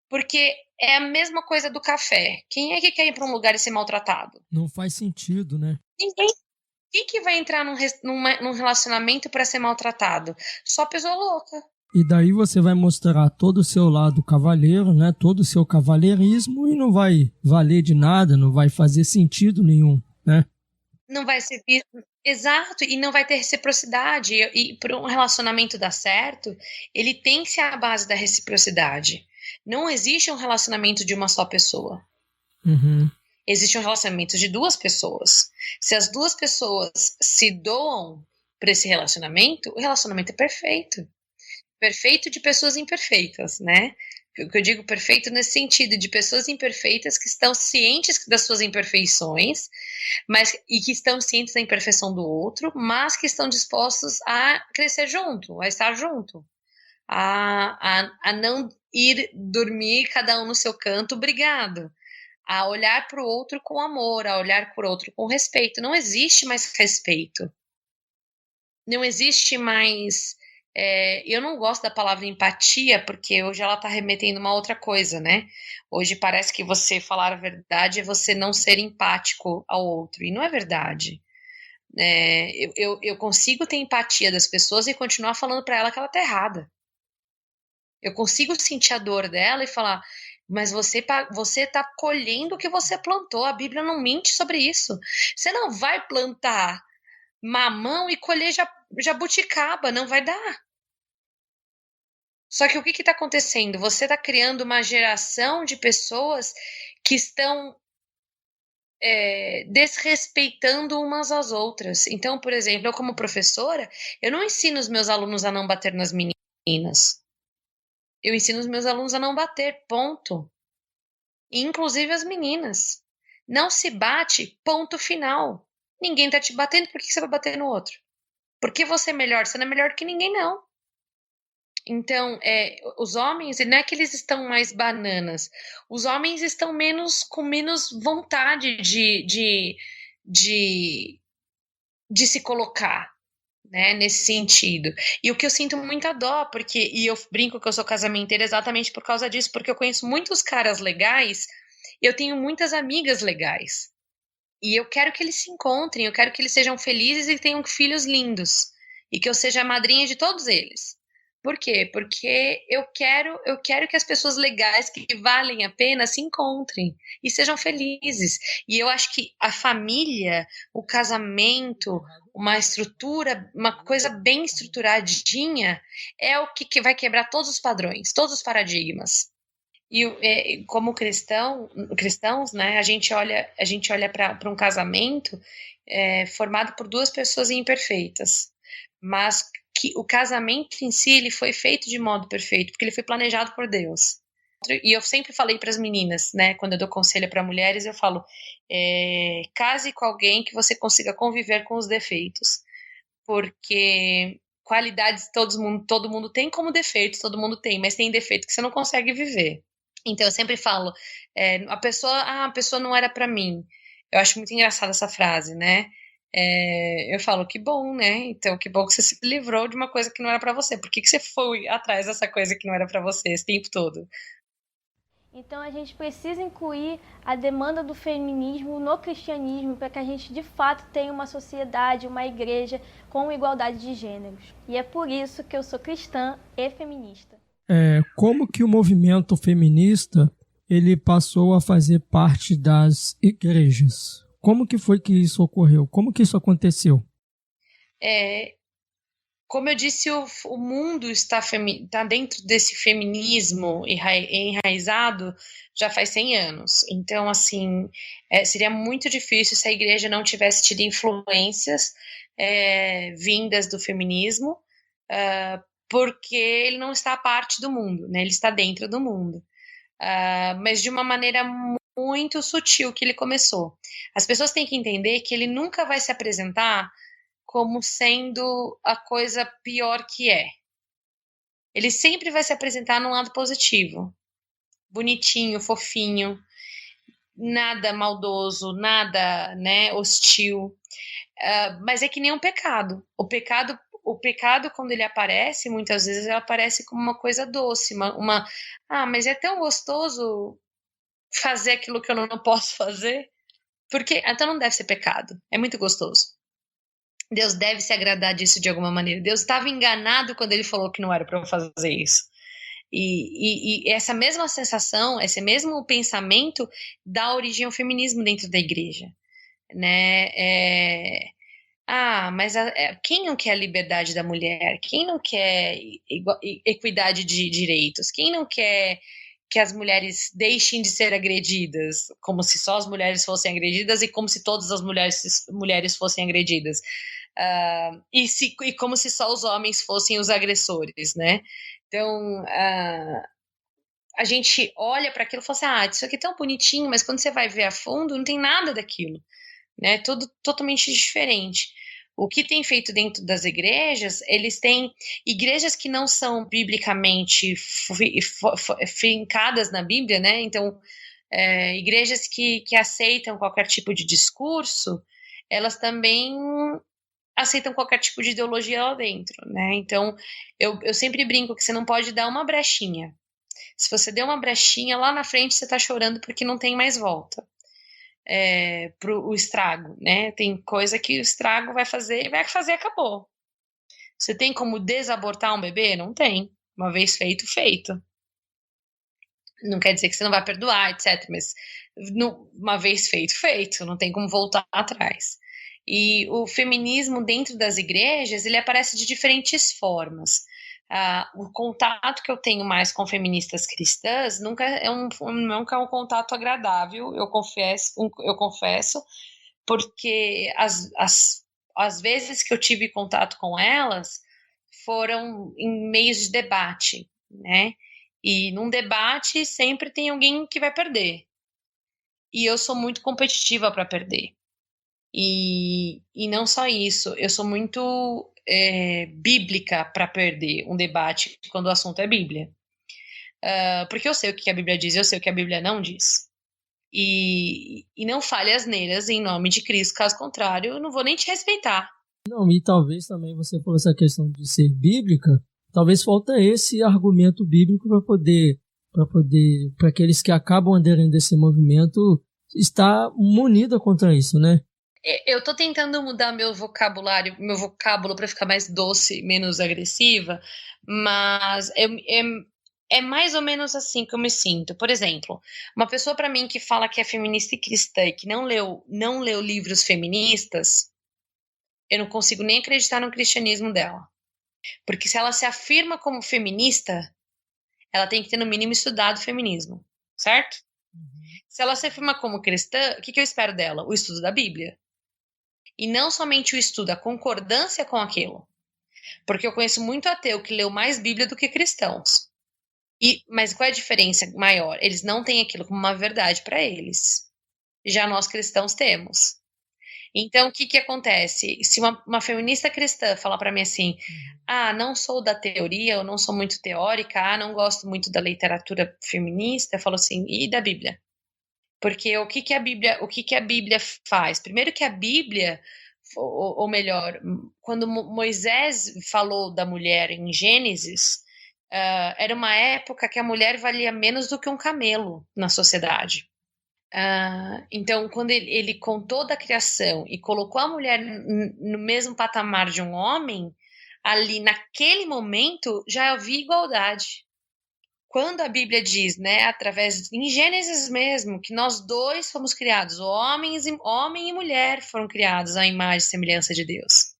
Porque é a mesma coisa do café. Quem é que quer ir para um lugar e ser maltratado? Não faz sentido, né? Ninguém. Quem que vai entrar num relacionamento para ser maltratado? Só pessoa louca. E daí você vai mostrar todo o seu lado cavalheiro, né? Todo o seu cavalheirismo e não vai valer de nada, não vai fazer sentido nenhum, né? Não vai ser exato, e não vai ter reciprocidade. E para um relacionamento dar certo, ele tem que ser a base da reciprocidade. Não existe um relacionamento de uma só pessoa. Uhum. Existe um relacionamento de duas pessoas. Se as duas pessoas se doam para esse relacionamento, o relacionamento é perfeito. Perfeito de pessoas imperfeitas, né? O que eu digo perfeito nesse sentido, de pessoas imperfeitas que estão cientes das suas imperfeições, e que estão cientes da imperfeição do outro, mas que estão dispostos a crescer junto, a estar junto, a não ir dormir cada um no seu canto brigado, a olhar para o outro com amor, a olhar para o outro com respeito. Não existe mais respeito. Não existe mais... eu não gosto da palavra empatia, porque hoje ela está remetendo uma outra coisa, né? Hoje parece que você falar a verdade é você não ser empático ao outro, e não é verdade. Eu consigo ter empatia das pessoas e continuar falando para ela que ela está errada. Eu consigo sentir a dor dela e falar, mas você está colhendo o que você plantou, a Bíblia não mente sobre isso. Você não vai plantar mamão e colher jabuticaba, não vai dar. Só que o que está acontecendo? Você está criando uma geração de pessoas que estão desrespeitando umas às outras. Então, por exemplo, eu como professora, eu não ensino os meus alunos a não bater nas meninas. Eu ensino os meus alunos a não bater, ponto. Inclusive as meninas. Não se bate, ponto final. Ninguém está te batendo, por que você vai bater no outro? Porque você é melhor? Você não é melhor que ninguém, não. Então, os homens, não é que eles estão mais bananas, os homens estão com menos vontade de se colocar, né, nesse sentido. E o que eu sinto muita dó, e eu brinco que eu sou casamenteira exatamente por causa disso, porque eu conheço muitos caras legais, e eu tenho muitas amigas legais. E eu quero que eles se encontrem, eu quero que eles sejam felizes e tenham filhos lindos. E que eu seja a madrinha de todos eles. Por quê? Porque eu quero que as pessoas legais que valem a pena se encontrem e sejam felizes. E eu acho que a família, o casamento, uma estrutura, uma coisa bem estruturadinha, é o que vai quebrar todos os padrões, todos os paradigmas. E como cristãos, né, a gente olha para um casamento formado por duas pessoas imperfeitas, mas que o casamento em si ele foi feito de modo perfeito, porque ele foi planejado por Deus. E eu sempre falei para as meninas, né, quando eu dou conselho para mulheres, eu falo, case com alguém que você consiga conviver com os defeitos, porque qualidades todo mundo tem como defeitos, todo mundo tem, mas tem defeito que você não consegue viver. Então eu sempre falo, a pessoa não era para mim. Eu acho muito engraçada essa frase, né? Eu falo, que bom, né? Então, que bom que você se livrou de uma coisa que não era para você. Por que você foi atrás dessa coisa que não era para você esse tempo todo? Então a gente precisa incluir a demanda do feminismo no cristianismo para que a gente de fato tenha uma sociedade, uma igreja com igualdade de gêneros. E é por isso que eu sou cristã e feminista. Como que o movimento feminista ele passou a fazer parte das igrejas? Como que foi que isso ocorreu? Como que isso aconteceu? Como eu disse, o mundo está dentro desse feminismo enraizado já faz 100 anos. Então, assim, seria muito difícil se a igreja não tivesse tido influências vindas do feminismo, porque ele não está à parte do mundo, né? Ele está dentro do mundo. Mas de uma maneira muito sutil que ele começou. As pessoas têm que entender que ele nunca vai se apresentar como sendo a coisa pior que é. Ele sempre vai se apresentar num lado positivo. Bonitinho, fofinho, nada maldoso, nada, né, hostil. Mas é que nem um pecado. O pecado, quando ele aparece, muitas vezes ele aparece como uma coisa doce, mas é tão gostoso fazer aquilo que eu não posso fazer, porque então não deve ser pecado, é muito gostoso. Deus deve se agradar disso de alguma maneira. Deus estava enganado quando ele falou que não era para eu fazer isso. E essa mesma sensação, esse mesmo pensamento dá origem ao feminismo dentro da igreja, né? Mas quem não quer a liberdade da mulher? Quem não quer equidade de direitos? Quem não quer que as mulheres deixem de ser agredidas, como se só as mulheres fossem agredidas e como se todas as mulheres fossem agredidas? E como se só os homens fossem os agressores, né? Então, a gente olha para aquilo e fala assim, isso aqui é tão bonitinho, mas quando você vai ver a fundo, não tem nada daquilo, né? Tudo totalmente diferente. O que tem feito dentro das igrejas, eles têm igrejas que não são biblicamente fincadas na Bíblia, né? Então, igrejas que aceitam qualquer tipo de discurso, elas também aceitam qualquer tipo de ideologia lá dentro, né? Então, eu sempre brinco que você não pode dar uma brechinha. Se você der uma brechinha, lá na frente você tá chorando porque não tem mais volta. Pro estrago, né? Tem coisa que o estrago vai fazer, acabou. Você tem como desabortar um bebê? Não tem. Uma vez feito, feito. Não quer dizer que você não vai perdoar, etc. Mas uma vez feito, feito. Não tem como voltar atrás. E o feminismo dentro das igrejas, ele aparece de diferentes formas. O contato que eu tenho mais com feministas cristãs nunca é um contato agradável, eu confesso, porque as vezes que eu tive contato com elas foram em meios de debate, né? E num debate sempre tem alguém que vai perder. E eu sou muito competitiva para perder. E não só isso, eu sou muito bíblica para perder um debate quando o assunto é Bíblia. Porque eu sei o que a Bíblia diz, eu sei o que a Bíblia não diz. E não fale asneiras em nome de Cristo, caso contrário, eu não vou nem te respeitar. Não, e talvez também você por essa questão de ser bíblica, talvez falta esse argumento bíblico para aqueles que acabam aderindo desse movimento estar munida contra isso, né? Eu tô tentando mudar meu vocábulo para ficar mais doce, menos agressiva, mas é mais ou menos assim que eu me sinto. Por exemplo, uma pessoa para mim que fala que é feminista e cristã e que não leu livros feministas, eu não consigo nem acreditar no cristianismo dela. Porque se ela se afirma como feminista, ela tem que ter no mínimo estudado feminismo, certo? Se ela se afirma como cristã, o que eu espero dela? O estudo da Bíblia. E não somente o estudo, a concordância com aquilo. Porque eu conheço muito ateu que leu mais Bíblia do que cristãos. Mas qual é a diferença maior? Eles não têm aquilo como uma verdade para eles. Já nós cristãos temos. Então, o que acontece? Se uma feminista cristã falar para mim assim, não sou da teoria, eu não sou muito teórica, não gosto muito da literatura feminista, eu falo assim, e da Bíblia? Porque o que a Bíblia faz? Primeiro que a Bíblia, ou melhor, quando Moisés falou da mulher em Gênesis, era uma época que a mulher valia menos do que um camelo na sociedade. Então, quando ele contou da criação e colocou a mulher no mesmo patamar de um homem, ali naquele momento já havia igualdade. Quando a Bíblia diz, né, em Gênesis mesmo, que nós dois fomos criados, homem e mulher foram criados à imagem e semelhança de Deus.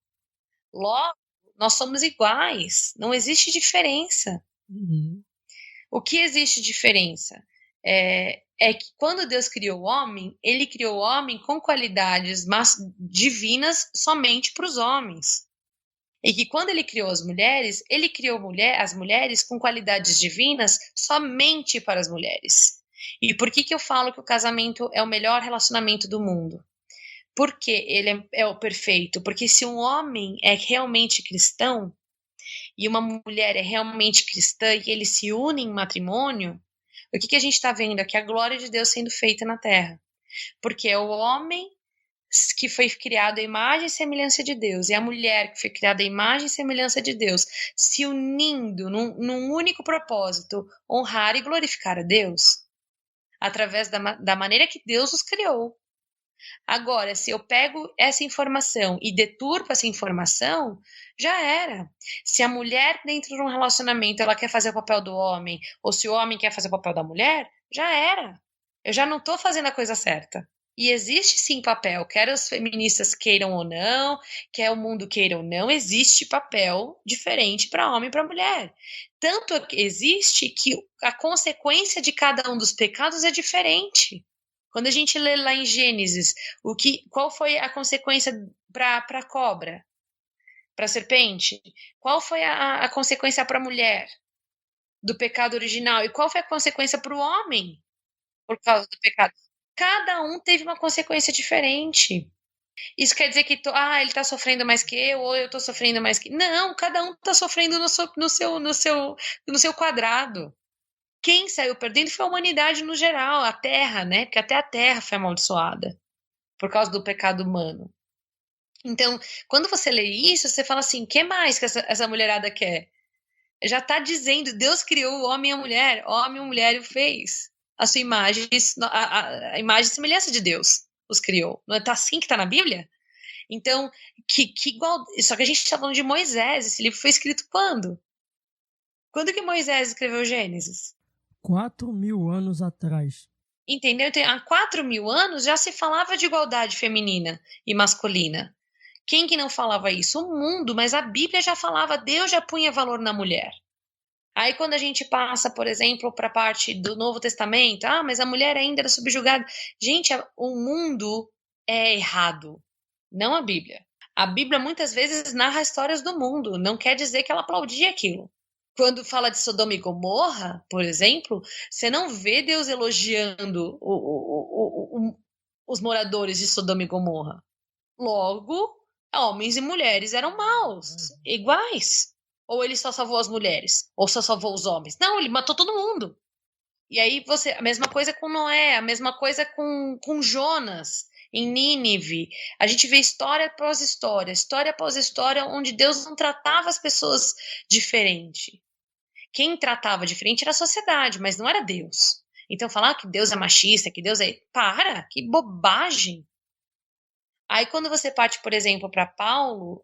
Logo, nós somos iguais, não existe diferença. Uhum. O que existe diferença? É que quando Deus criou o homem, ele criou o homem com qualidades divinas somente para os homens. E que quando ele criou as mulheres, ele criou as mulheres com qualidades divinas somente para as mulheres. E por que eu falo que o casamento é o melhor relacionamento do mundo? Porque ele é o perfeito. Porque se um homem é realmente cristão e uma mulher é realmente cristã e eles se unem em matrimônio, o que a gente está vendo aqui? A glória de Deus sendo feita na terra. Porque é o homem que foi criado à imagem e semelhança de Deus, e a mulher que foi criada à imagem e semelhança de Deus, se unindo num único propósito, honrar e glorificar a Deus, através da maneira que Deus os criou. Agora, se eu pego essa informação e deturpo essa informação, já era. Se a mulher dentro de um relacionamento ela quer fazer o papel do homem, ou se o homem quer fazer o papel da mulher, já era. Eu já não estou fazendo a coisa certa. E existe sim papel, quer as feministas queiram ou não, quer o mundo queira ou não, existe papel diferente para homem e para mulher. Tanto existe que a consequência de cada um dos pecados é diferente. Quando a gente lê lá em Gênesis, qual foi a consequência para a cobra, para a serpente? Qual foi a consequência para a mulher do pecado original? E qual foi a consequência para o homem por causa do pecado? Cada um teve uma consequência diferente. Isso quer dizer que ele está sofrendo mais que eu, ou eu estou sofrendo mais que... Não, cada um está sofrendo no seu quadrado. Quem saiu perdendo foi a humanidade no geral, a Terra, né? Porque até a Terra foi amaldiçoada por causa do pecado humano. Então, quando você lê isso, você fala assim, o que mais que essa mulherada quer? Já está dizendo, Deus criou o homem e a mulher o fez. A sua imagem, a imagem e semelhança de Deus os criou. Não é assim que está na Bíblia? Então, que igual... Só que a gente está falando de Moisés. Esse livro foi escrito quando? Quando que Moisés escreveu Gênesis? 4.000 anos atrás. Entendeu? Então, há 4.000 anos já se falava de igualdade feminina e masculina. Quem que não falava isso? O mundo, mas a Bíblia já falava, Deus já punha valor na mulher. Aí quando a gente passa, por exemplo, para a parte do Novo Testamento, mas a mulher ainda era subjugada. Gente, o mundo é errado, não a Bíblia. A Bíblia muitas vezes narra histórias do mundo, não quer dizer que ela aplaudia aquilo. Quando fala de Sodoma e Gomorra, por exemplo, você não vê Deus elogiando os moradores de Sodoma e Gomorra. Logo, homens e mulheres eram maus, iguais. Ou ele só salvou as mulheres? Ou só salvou os homens? Não, ele matou todo mundo. E aí a mesma coisa com Noé, a mesma coisa com Jonas. em Nínive. A gente vê história após história, onde Deus não tratava as pessoas diferente. Quem tratava diferente era a sociedade, mas não era Deus. Então falar que Deus é machista, que Deus é... Para, que bobagem! Aí quando você parte, por exemplo, para Paulo,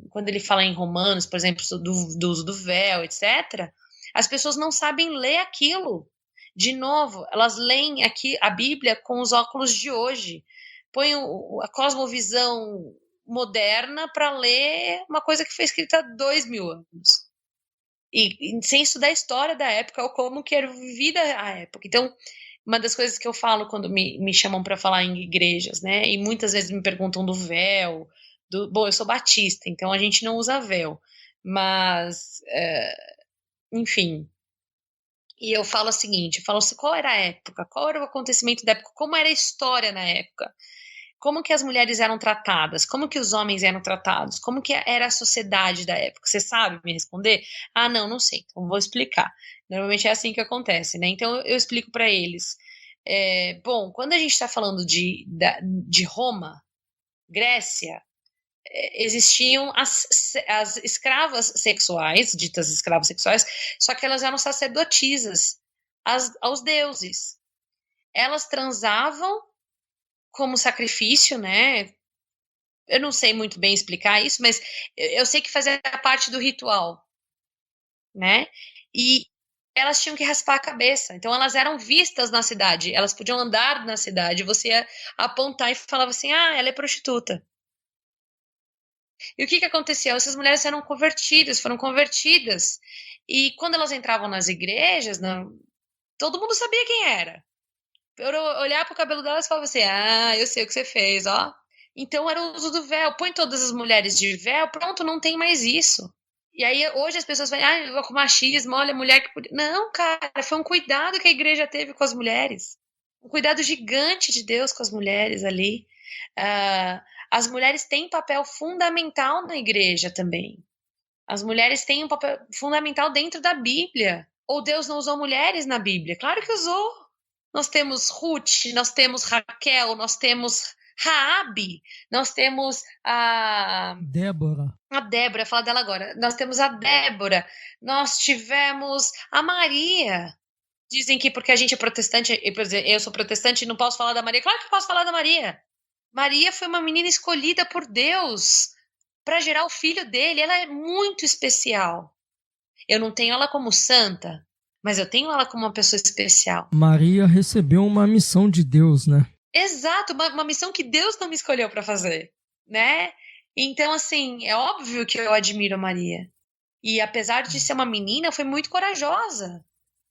quando ele fala em Romanos, por exemplo, do uso do véu, etc., as pessoas não sabem ler aquilo. De novo, elas leem aqui a Bíblia com os óculos de hoje. Põem a cosmovisão moderna para ler uma coisa que foi escrita há 2000 anos. E sem estudar a história da época ou como que era vivida a época. Então, uma das coisas que eu falo quando me chamam para falar em igrejas, né? E muitas vezes me perguntam do véu. Bom, eu sou batista, então a gente não usa véu. Mas, enfim. E eu falo o seguinte, eu falo assim, qual era a época? Qual era o acontecimento da época? Como era a história na época? Como que as mulheres eram tratadas? Como que os homens eram tratados? Como que era a sociedade da época? Você sabe me responder? Ah, não sei. Então vou explicar. Normalmente é assim que acontece, né? Então eu explico para eles. Bom, quando a gente está falando de Roma, Grécia, existiam as escravas sexuais, ditas escravas sexuais, só que elas eram sacerdotisas aos deuses. Elas transavam como sacrifício, né? Eu não sei muito bem explicar isso, mas eu sei que fazia parte do ritual, né? E elas tinham que raspar a cabeça. Então elas eram vistas na cidade, elas podiam andar na cidade, você ia apontar e falava assim, ela é prostituta. E o que acontecia? Essas mulheres foram convertidas. E quando elas entravam nas igrejas, todo mundo sabia quem era. Eu olhar pro cabelo delas e falava assim, eu sei o que você fez, ó. Então era o uso do véu. Põe todas as mulheres de véu, pronto, não tem mais isso. E aí hoje as pessoas falam, com machismo, olha, mulher que podia... Não, cara, foi um cuidado que a igreja teve com as mulheres. Um cuidado gigante de Deus com as mulheres ali. As mulheres têm papel fundamental na igreja também. As mulheres têm um papel fundamental dentro da Bíblia. Ou Deus não usou mulheres na Bíblia? Claro que usou. Nós temos Ruth, nós temos Raquel, nós temos Raabe, nós temos a Débora. A Débora, fala dela agora. Nós temos a Débora, nós tivemos a Maria. Dizem que porque a gente é protestante, eu sou protestante e não posso falar da Maria. Claro que eu posso falar da Maria. Maria foi uma menina escolhida por Deus para gerar o filho dele. Ela é muito especial. Eu não tenho ela como santa, mas eu tenho ela como uma pessoa especial. Maria recebeu uma missão de Deus, né? Exato, uma missão que Deus não me escolheu para fazer, né? Então, assim, é óbvio que eu admiro a Maria. E apesar de ser uma menina, foi muito corajosa.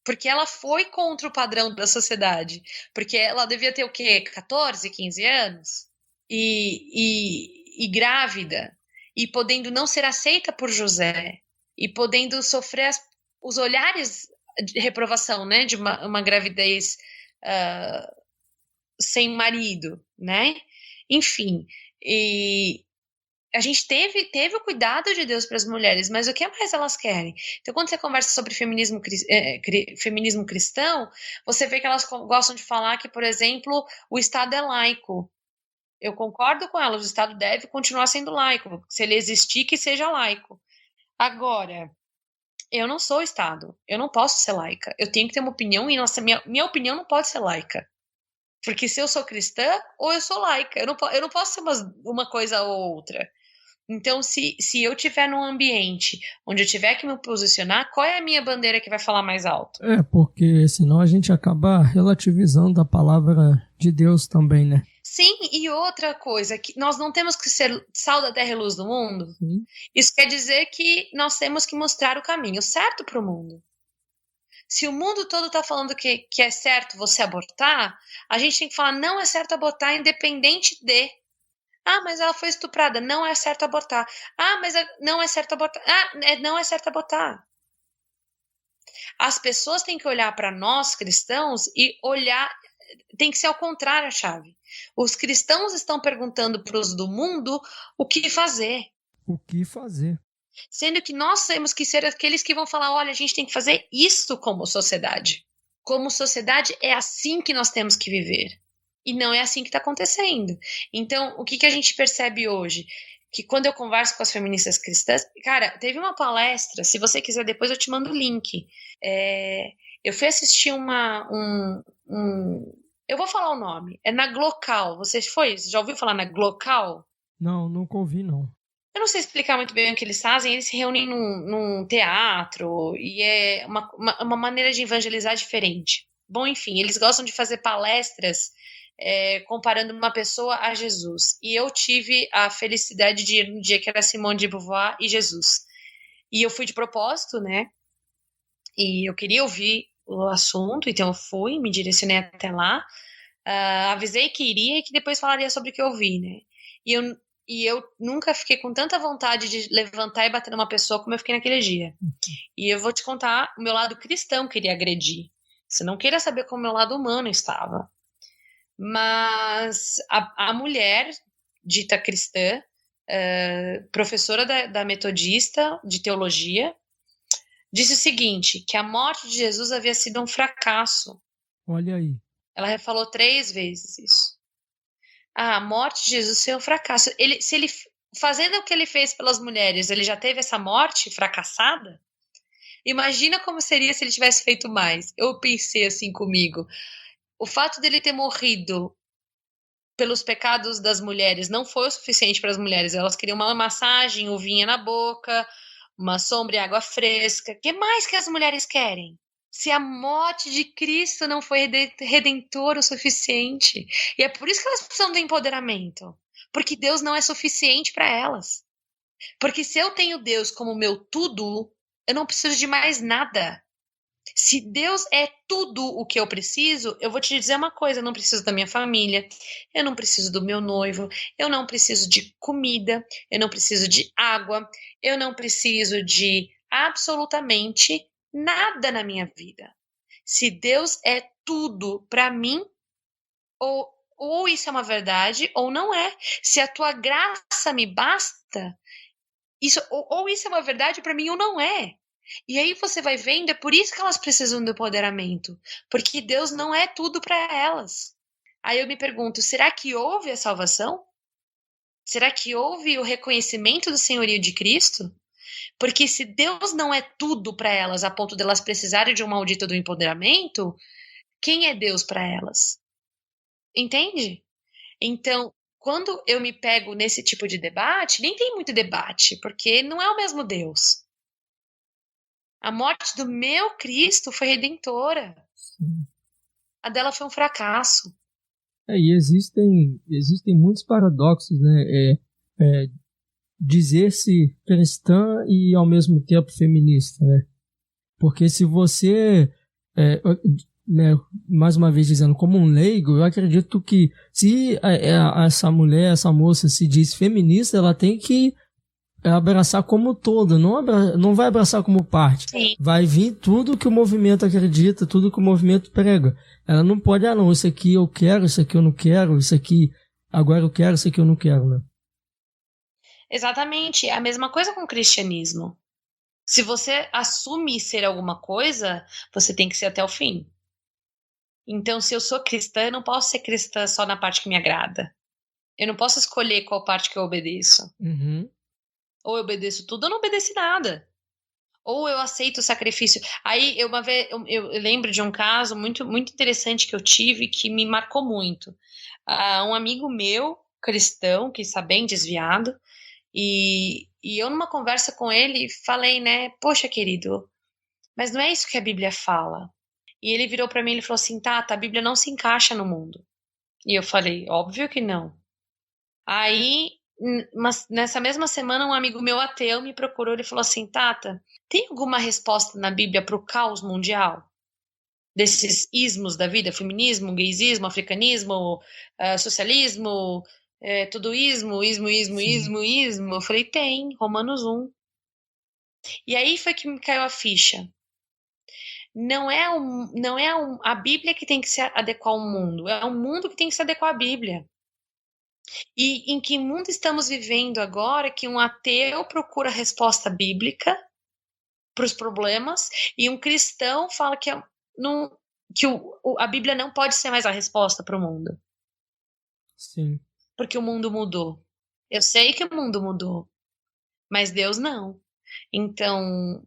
Porque ela foi contra o padrão da sociedade. Porque ela devia ter o quê? 14, 15 anos? E grávida. E podendo não ser aceita por José. E podendo sofrer os olhares de reprovação, né? De uma gravidez sem marido, né? Enfim. E a gente teve o cuidado de Deus para as mulheres, mas o que mais elas querem? Então, quando você conversa sobre feminismo cristão, você vê que elas gostam de falar que, por exemplo, o Estado é laico. Eu concordo com elas, o Estado deve continuar sendo laico. Se ele existir, que seja laico. Agora, eu não sou o Estado, eu não posso ser laica. Eu tenho que ter uma opinião e minha opinião não pode ser laica. Porque se eu sou cristã, ou eu sou laica. Eu não posso ser uma coisa ou outra. Então, se eu estiver num ambiente onde eu tiver que me posicionar, qual é a minha bandeira que vai falar mais alto? Porque senão a gente acaba relativizando a palavra de Deus também, né? Sim, e outra coisa, que nós não temos que ser sal da terra e luz do mundo. Sim. Isso quer dizer que nós temos que mostrar o caminho certo para o mundo. Se o mundo todo está falando que é certo você abortar, a gente tem que falar, não é certo abortar independente de... mas ela foi estuprada. Não é certo abortar. Mas não é certo abortar. Não é certo abortar. As pessoas têm que olhar para nós, cristãos, e olhar... Tem que ser ao contrário a chave. Os cristãos estão perguntando para os do mundo o que fazer. O que fazer. Sendo que nós temos que ser aqueles que vão falar, olha, a gente tem que fazer isso como sociedade. Como sociedade, é assim que nós temos que viver. E não é assim que está acontecendo. Então, o que a gente percebe hoje? Que quando eu converso com as feministas cristãs, cara, teve uma palestra, se você quiser depois eu te mando o link. Eu fui assistir eu vou falar o nome, é na Glocal. Você já ouviu falar na Glocal? Não, nunca ouvi, não. Eu não sei explicar muito bem o que eles fazem, eles se reúnem num teatro e é uma maneira de evangelizar diferente. Bom, enfim, eles gostam de fazer palestras comparando uma pessoa a Jesus. E eu tive a felicidade de ir no dia que era Simone de Beauvoir e Jesus. E eu fui de propósito, né? E eu queria ouvir o assunto, então eu fui, me direcionei até lá, avisei que iria e que depois falaria sobre o que eu vi, né? E eu nunca fiquei com tanta vontade de levantar e bater numa pessoa como eu fiquei naquele dia. E eu vou te contar, o meu lado cristão queria agredir. Você não queira saber como o meu lado humano estava. Mas a mulher, dita cristã, professora da Metodista de teologia, disse o seguinte, que a morte de Jesus havia sido um fracasso. Olha aí. Ela falou 3 vezes isso. A morte de Jesus foi um fracasso. Se ele, fazendo o que ele fez pelas mulheres, ele já teve essa morte fracassada? Imagina como seria se ele tivesse feito mais. Eu pensei assim comigo. O fato dele ter morrido pelos pecados das mulheres não foi o suficiente para as mulheres. Elas queriam uma massagem, uvinha na boca, uma sombra e água fresca. O que mais que as mulheres querem? Se a morte de Cristo não foi redentor o suficiente. E é por isso que elas precisam do empoderamento. Porque Deus não é suficiente para elas. Porque se eu tenho Deus como meu tudo, eu não preciso de mais nada. Se Deus é tudo o que eu preciso, eu vou te dizer uma coisa, eu não preciso da minha família, eu não preciso do meu noivo, eu não preciso de comida, eu não preciso de água, eu não preciso de absolutamente nada na minha vida. Se Deus é tudo para mim, ou isso é uma verdade, ou não é. Se a tua graça me basta, ou isso é uma verdade para mim ou não é. E aí você vai vendo, é por isso que elas precisam do empoderamento, porque Deus não é tudo para elas. Aí eu me pergunto, será que houve a salvação? Será que houve o reconhecimento do senhorio de Cristo? Porque se Deus não é tudo para elas a ponto de elas precisarem de um maldito do empoderamento, quem é Deus para elas? Entende? Então, quando eu me pego nesse tipo de debate, nem tem muito debate, porque não é o mesmo Deus. A morte do meu Cristo foi redentora. Sim. A dela foi um fracasso. E existem muitos paradoxos, né? Dizer-se cristã e ao mesmo tempo feminista, né? Porque se você, né, mais uma vez dizendo, como um leigo, eu acredito que se essa mulher, essa moça se diz feminista, ela tem que abraçar como todo, não vai abraçar como parte. Sim. Vai vir tudo que o movimento acredita, tudo que o movimento prega. Ela não pode, não, isso aqui eu quero, isso aqui eu não quero, isso aqui agora eu quero, isso aqui eu não quero, né? Exatamente, é a mesma coisa com o cristianismo. Se você assume ser alguma coisa, você tem que ser até o fim. Então, se eu sou cristã, eu não posso ser cristã só na parte que me agrada. Eu não posso escolher qual parte que eu obedeço. Uhum. Ou eu obedeço tudo ou não obedeci nada. Ou eu aceito o sacrifício. Aí, uma vez, eu lembro de um caso muito, muito interessante que eu tive, que me marcou muito. Um amigo meu, cristão, que está bem desviado, e eu numa conversa com ele, falei, né, poxa, querido, mas não é isso que a Bíblia fala. E ele virou para mim e falou assim, Tata, a Bíblia não se encaixa no mundo. E eu falei, óbvio que não. Aí, nessa mesma semana, um amigo meu ateu me procurou e falou assim, Tata, tem alguma resposta na Bíblia para o caos mundial? Desses ismos da vida, feminismo, gaysismo, africanismo, socialismo, tudo ismo. Eu falei, tem, Romanos 1. E aí foi que me caiu a ficha. Não é a Bíblia que tem que se adequar ao mundo, é o mundo que tem que se adequar à Bíblia. E em que mundo estamos vivendo agora que um ateu procura resposta bíblica para os problemas e um cristão fala que a Bíblia não pode ser mais a resposta para o mundo? Sim. Porque o mundo mudou. Eu sei que o mundo mudou, mas Deus não. Então,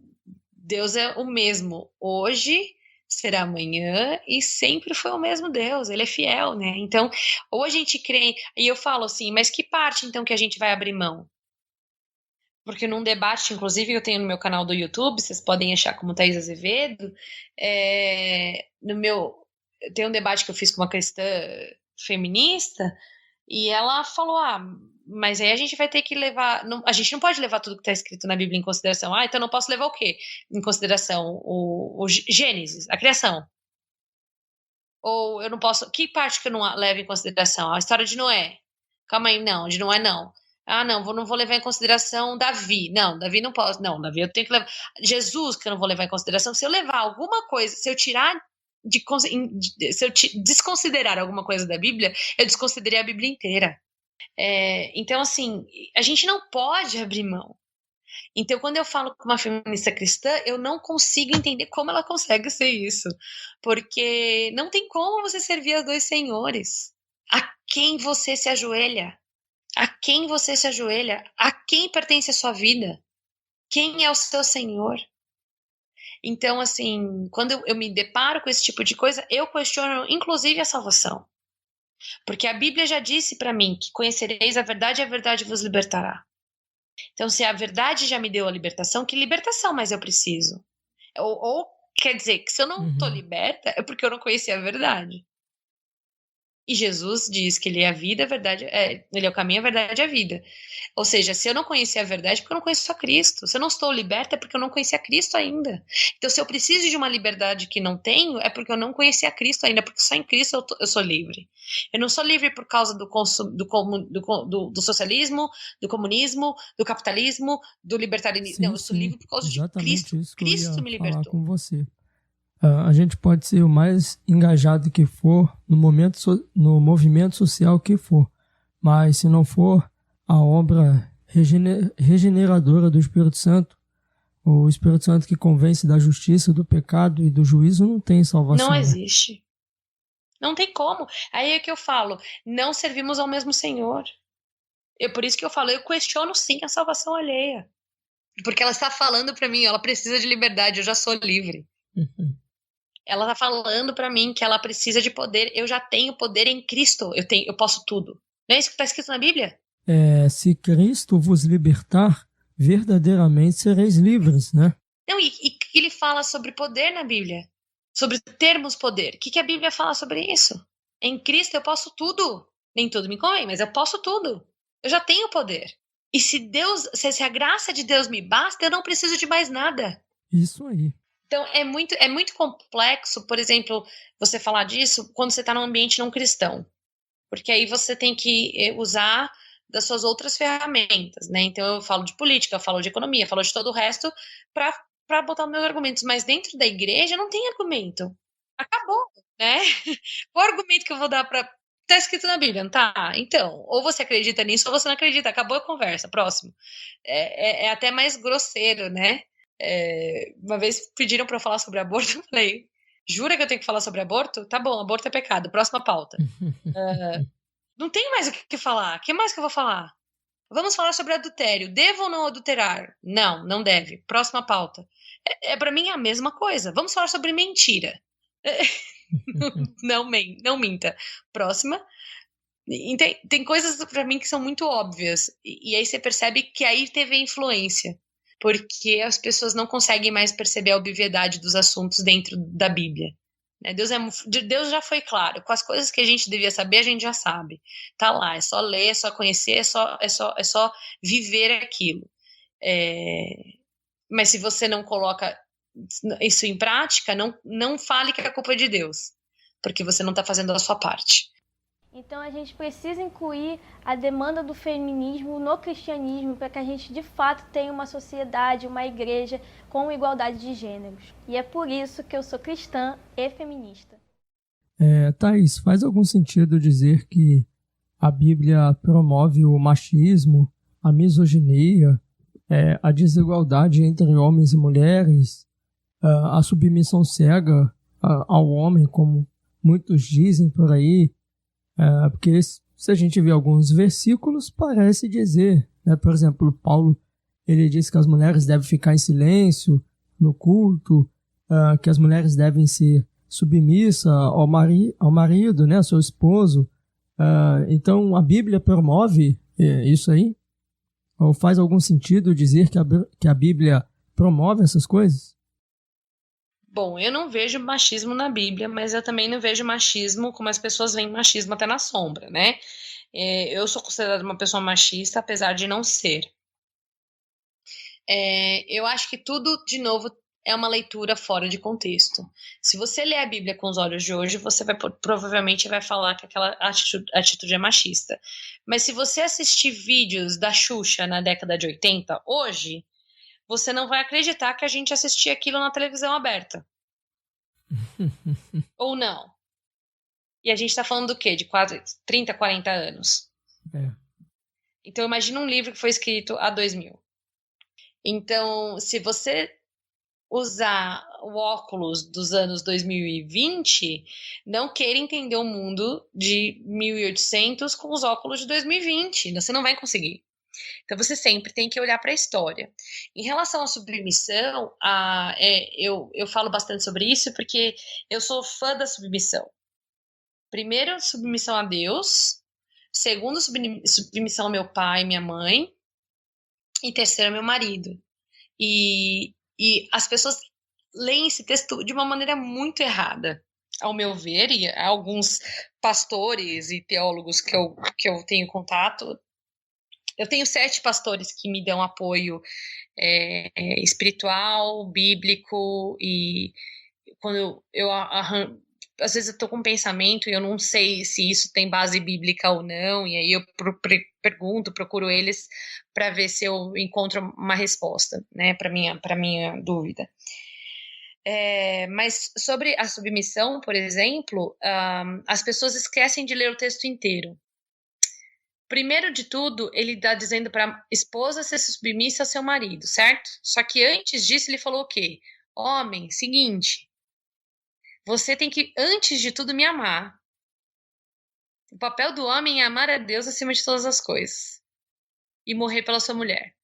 Deus é o mesmo hoje, será amanhã e sempre foi o mesmo Deus. Ele é fiel, né? Então, ou a gente crê... E eu falo assim, mas que parte então que a gente vai abrir mão? Porque num debate, inclusive, eu tenho no meu canal do YouTube, vocês podem achar como Thaís Azevedo, tem um debate que eu fiz com uma cristã feminista, e ela falou, mas aí a gente vai ter que levar, a gente não pode levar tudo que está escrito na Bíblia em consideração. Então eu não posso levar o quê em consideração? O Gênesis, a criação. Ou eu não posso, que parte que eu não levo em consideração? A história de Noé. Calma aí, não, de Noé não. Não vou levar em consideração Davi. Não, Davi não posso. Não, Davi eu tenho que levar. Jesus, que eu não vou levar em consideração. Se eu levar alguma coisa, se eu tirar se eu desconsiderar alguma coisa da Bíblia, eu desconsiderei a Bíblia inteira. Então, assim, a gente não pode abrir mão. Então, quando eu falo com uma feminista cristã, eu não consigo entender como ela consegue ser isso. Porque não tem como você servir a dois senhores. A quem você se ajoelha? A quem você se ajoelha? A quem pertence a sua vida? Quem é o seu Senhor? Então, assim, quando eu me deparo com esse tipo de coisa, eu questiono, inclusive, a salvação. Porque a Bíblia já disse para mim que conhecereis a verdade vos libertará. Então, se a verdade já me deu a libertação, que libertação mais eu preciso? Ou quer dizer, que se eu não estou liberta, é porque eu não conheci a verdade. E Jesus diz que ele é a vida, a verdade, ele é o caminho, a verdade e a vida. Ou seja, se eu não conhecer a verdade, é porque eu não conheço a Cristo. Se eu não estou liberta, é porque eu não conheci a Cristo ainda. Então, se eu preciso de uma liberdade que não tenho, é porque eu não conheci a Cristo ainda, porque só em Cristo eu sou livre. Eu não sou livre por causa do socialismo, do comunismo, do capitalismo, do libertarianismo. Não, eu sou livre por causa de Cristo. Isso que Cristo eu ia me libertou. falar com você. A gente pode ser o mais engajado que for, no movimento social que for, mas se não for a obra regeneradora do Espírito Santo, o Espírito Santo que convence da justiça, do pecado e do juízo, não tem salvação. Não existe. Não tem como. Aí é que eu falo, não servimos ao mesmo Senhor. Por isso que eu falo, eu questiono sim a salvação alheia. Porque ela está falando para mim, ela precisa de liberdade, eu já sou livre. Ela tá falando pra mim que ela precisa de poder. Eu já tenho poder em Cristo. Eu posso tudo. Não é isso que tá escrito na Bíblia? Se Cristo vos libertar, verdadeiramente sereis livres, né? Não, e ele fala sobre poder na Bíblia. Sobre termos poder. O que a Bíblia fala sobre isso? Em Cristo eu posso tudo. Nem tudo me convém, mas eu posso tudo. Eu já tenho poder. E se a graça de Deus me basta, eu não preciso de mais nada. Isso aí. Então, é muito complexo, por exemplo, você falar disso quando você está num ambiente não cristão. Porque aí você tem que usar das suas outras ferramentas, né? Então, eu falo de política, eu falo de economia, eu falo de todo o resto para botar meus argumentos. Mas dentro da igreja não tem argumento. Acabou, né? O argumento que eu vou dar tá escrito na Bíblia, não tá? Então, ou você acredita nisso ou você não acredita. Acabou a conversa, próximo. É até mais grosseiro, né? Uma vez pediram para eu falar sobre aborto, eu falei, jura que eu tenho que falar sobre aborto? Tá bom, aborto é pecado, próxima pauta. Não tem mais o que falar, o que mais que eu vou falar? Vamos falar sobre adultério, devo ou não adulterar? Não deve, próxima pauta. Para mim é a mesma coisa, vamos falar sobre mentira. Não minta, próxima. Tem coisas para mim que são muito óbvias, e aí você percebe que aí teve influência. Porque as pessoas não conseguem mais perceber a obviedade dos assuntos dentro da Bíblia. Deus já foi claro, com as coisas que a gente devia saber, a gente já sabe. Tá lá, é só ler, é só conhecer, é só viver aquilo. Mas se você não coloca isso em prática, não fale que a culpa é de Deus, porque você não está fazendo a sua parte. Então a gente precisa incluir a demanda do feminismo no cristianismo para que a gente de fato tenha uma sociedade, uma igreja com igualdade de gêneros. E é por isso que eu sou cristã e feminista. Thaís, faz algum sentido dizer que a Bíblia promove o machismo, a misoginia, a desigualdade entre homens e mulheres, a submissão cega ao homem, como muitos dizem por aí? Porque se a gente vê alguns versículos, parece dizer, né? Por exemplo, Paulo, ele diz que as mulheres devem ficar em silêncio no culto, que as mulheres devem ser submissas ao marido, né? Ao seu esposo. Então, a Bíblia promove isso aí? Ou faz algum sentido dizer que a Bíblia promove essas coisas? Bom, eu não vejo machismo na Bíblia, mas eu também não vejo machismo como as pessoas veem machismo até na sombra, né? Eu sou considerada uma pessoa machista, apesar de não ser. Eu acho que tudo, de novo, é uma leitura fora de contexto. Se você ler a Bíblia com os olhos de hoje, você provavelmente vai falar que aquela atitude é machista. Mas se você assistir vídeos da Xuxa na década de 80, hoje, você não vai acreditar que a gente assistia aquilo na televisão aberta. Ou não. E a gente está falando do quê? De quase 30, 40 anos. Então, imagina um livro que foi escrito há 2000. Então, se você usar o óculos dos anos 2020, não queira entender o mundo de 1800 com os óculos de 2020. Você não vai conseguir. Então, você sempre tem que olhar para a história. Em relação à submissão, eu falo bastante sobre isso porque eu sou fã da submissão. Primeiro, submissão a Deus. Segundo, submissão ao meu pai e minha mãe. E terceiro, ao meu marido. E as pessoas leem esse texto de uma maneira muito errada, ao meu ver, e alguns pastores e teólogos que eu tenho contato. Eu tenho 7 pastores que me dão apoio espiritual, bíblico, e quando eu às vezes eu tô com um pensamento e eu não sei se isso tem base bíblica ou não, e aí eu procuro eles para ver se eu encontro uma resposta, né, para minha dúvida. Mas sobre a submissão, por exemplo, as pessoas esquecem de ler o texto inteiro. Primeiro de tudo, ele está dizendo para a esposa ser submissa ao seu marido, certo? Só que antes disso ele falou o quê? Homem, seguinte, você tem que, antes de tudo, me amar. O papel do homem é amar a Deus acima de todas as coisas. E morrer pela sua mulher.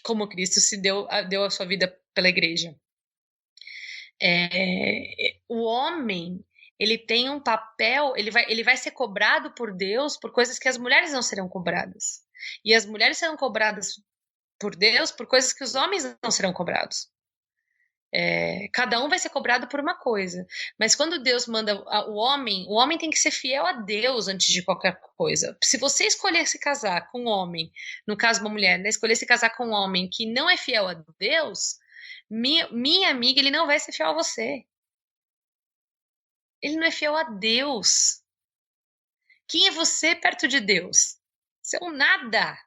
Como Cristo deu a sua vida pela igreja. O homem, ele tem um papel, ele vai ser cobrado por Deus por coisas que as mulheres não serão cobradas. E as mulheres serão cobradas por Deus por coisas que os homens não serão cobrados. Cada um vai ser cobrado por uma coisa. Mas quando Deus manda o homem tem que ser fiel a Deus antes de qualquer coisa. Se você escolher se casar com um homem, no caso uma mulher, né, escolher se casar com um homem que não é fiel a Deus, minha amiga, ele não vai ser fiel a você. Ele não é fiel a Deus. Quem é você perto de Deus? Você é um nada.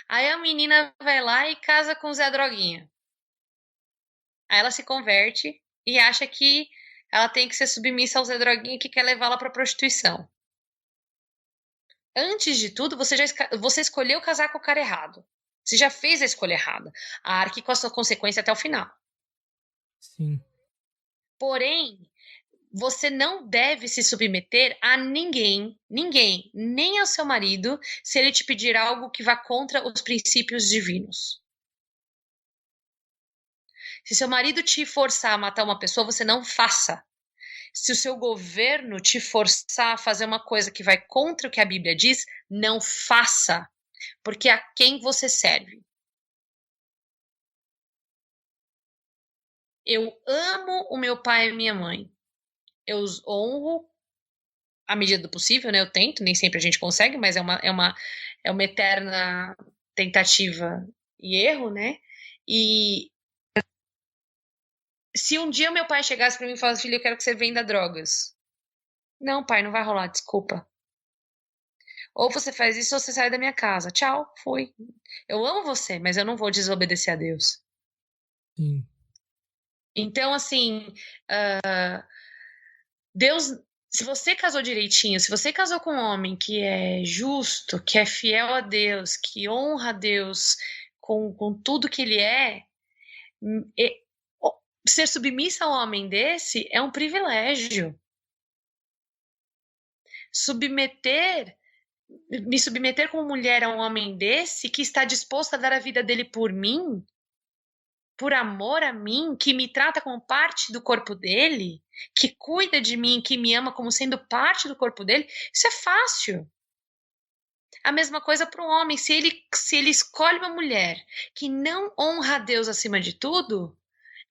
Aí a menina vai lá e casa com o Zé Droguinha. Aí ela se converte e acha que ela tem que ser submissa ao Zé Droguinha que quer levá-la para prostituição. Antes de tudo, você escolheu casar com o cara errado. Você já fez a escolha errada. Arque com a sua consequência até o final. Sim. Porém, você não deve se submeter a ninguém, nem ao seu marido, se ele te pedir algo que vá contra os princípios divinos. Se seu marido te forçar a matar uma pessoa, você não faça. Se o seu governo te forçar a fazer uma coisa que vai contra o que a Bíblia diz, não faça. Porque a quem você serve? Eu amo o meu pai e a minha mãe. Eu os honro à medida do possível, né? Eu tento, nem sempre a gente consegue, mas é uma eterna tentativa e erro, né? E se um dia meu pai chegasse pra mim e falasse, filho, eu quero que você venda drogas. Não, pai, não vai rolar, desculpa. Ou você faz isso ou você sai da minha casa. Tchau, fui. Eu amo você, mas eu não vou desobedecer a Deus. Sim. Então, assim, Deus, se você casou direitinho, se você casou com um homem que é justo, que é fiel a Deus, que honra a Deus com tudo que ele ser submissa a um homem desse é um privilégio. me submeter como mulher a um homem desse que está disposto a dar a vida dele por mim, por amor a mim, que me trata como parte do corpo dele, que cuida de mim, que me ama como sendo parte do corpo dele, isso é fácil. A mesma coisa para um homem, se ele escolhe uma mulher que não honra a Deus acima de tudo,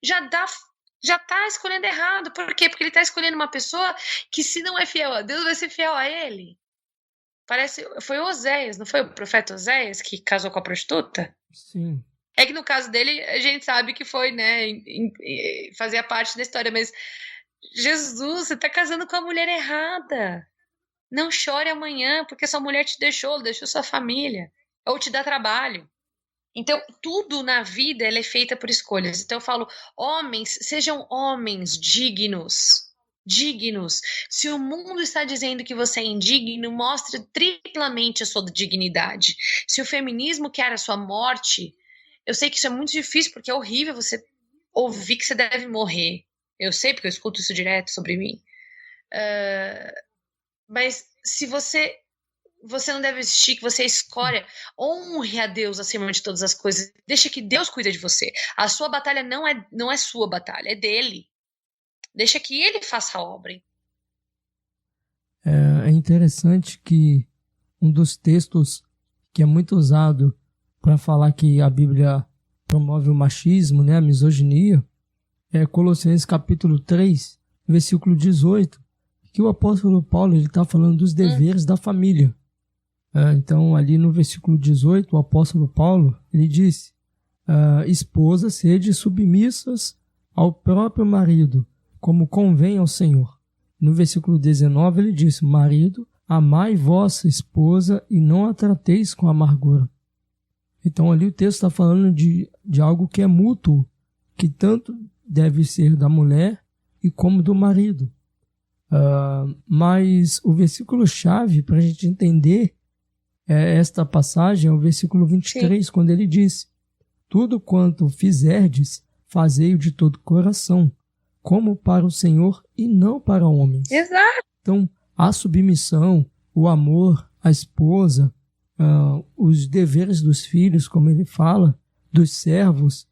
já tá escolhendo errado. Por quê? Porque ele tá escolhendo uma pessoa que, se não é fiel a Deus, vai ser fiel a ele. Foi Oséias, não foi o profeta Oséias que casou com a prostituta? Sim. É que no caso dele, a gente sabe que foi, né, fazia parte da história, mas Jesus, você tá casando com a mulher errada. Não chore amanhã, porque sua mulher te deixou sua família, ou te dá trabalho. Então, tudo na vida ela é feita por escolhas. Então eu falo, homens, sejam homens dignos. Dignos. Se o mundo está dizendo que você é indigno, mostre triplamente a sua dignidade. Se o feminismo quer a sua morte, eu sei que isso é muito difícil, porque é horrível você ouvir que você deve morrer. Eu sei, porque eu escuto isso direto sobre mim. Mas se você não deve existir, que você é escória, honre a Deus acima de todas as coisas. Deixa que Deus cuida de você. A sua batalha não é sua batalha, é dele. Deixa que ele faça a obra. É interessante que um dos textos que é muito usado para falar que a Bíblia promove o machismo, né, a misoginia, é Colossenses capítulo 3, versículo 18, que o apóstolo Paulo está falando dos deveres da família. Então, ali no versículo 18, o apóstolo Paulo, ele disse, esposas, sede submissas ao próprio marido, como convém ao Senhor. No versículo 19, ele disse, marido, amai vossa esposa e não a trateis com amargura. Então, ali o texto está falando de algo que é mútuo, que tanto deve ser da mulher e como do marido. Mas o versículo-chave para a gente entender esta passagem é o versículo 23, Sim. Quando ele diz, tudo quanto fizerdes, fazei-o de todo coração, como para o Senhor e não para homens. Exato. Então, a submissão, o amor, a esposa, os deveres dos filhos, como ele fala, dos servos,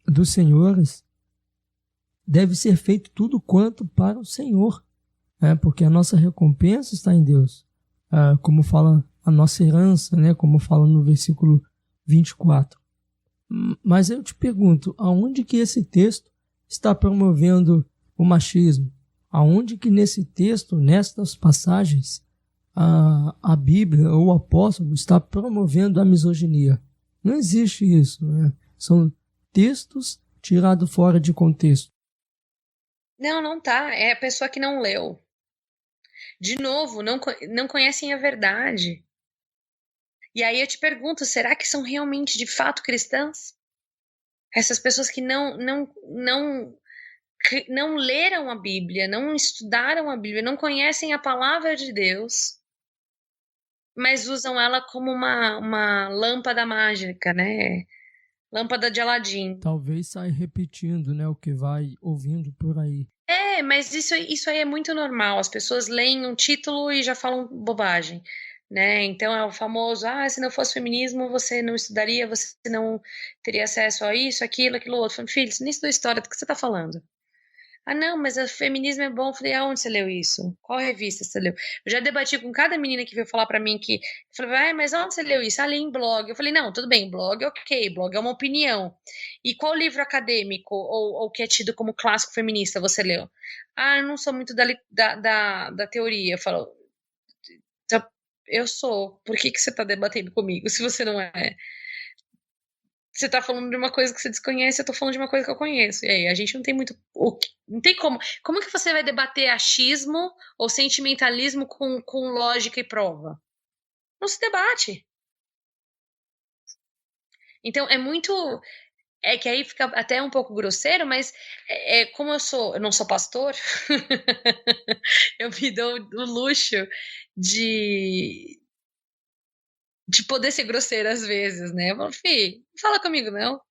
dos senhores, deve ser feito tudo quanto para o Senhor, porque a nossa recompensa está em Deus, como fala a nossa herança, né, como fala no versículo 24. Mas eu te pergunto, aonde que esse texto está promovendo o machismo? Aonde que nesse texto, nestas passagens, a Bíblia ou o apóstolo está promovendo a misoginia? Não existe isso, né? São textos tirados fora de contexto. Não tá. É a pessoa que não leu. De novo, não conhecem a verdade. E aí eu te pergunto, será que são realmente de fato cristãs? Essas pessoas que não leram a Bíblia, não estudaram a Bíblia, não conhecem a palavra de Deus, mas usam ela como uma lâmpada mágica, né? Lâmpada de Aladim. Talvez saia repetindo, né, o que vai ouvindo por aí. Mas isso aí é muito normal. As pessoas leem um título e já falam bobagem, né? Então é o famoso, se não fosse feminismo, você não estudaria, você não teria acesso a isso, aquilo outro. Filho, você nem estudou história, do que você tá falando? Não, mas o feminismo é bom. Eu falei, aonde você leu isso? Qual revista você leu? Eu já debati com cada menina que veio falar pra mim que... Eu falei, mas onde você leu isso? Ali em blog. Eu falei, não, tudo bem, blog ok, blog é uma opinião. E qual livro acadêmico ou que é tido como clássico feminista você leu? Eu não sou muito da teoria. Eu falo, eu sou. Por que você tá debatendo comigo se você não é? Você tá falando de uma coisa que você desconhece, eu tô falando de uma coisa que eu conheço. E aí, a gente não tem muito... Não tem como. Como que você vai debater achismo ou sentimentalismo com lógica e prova? Não se debate. Então, é muito... É que aí fica até um pouco grosseiro, mas como eu não sou pastor, eu me dou o luxo de poder ser grosseira às vezes, né? Eu falo, não fala comigo não.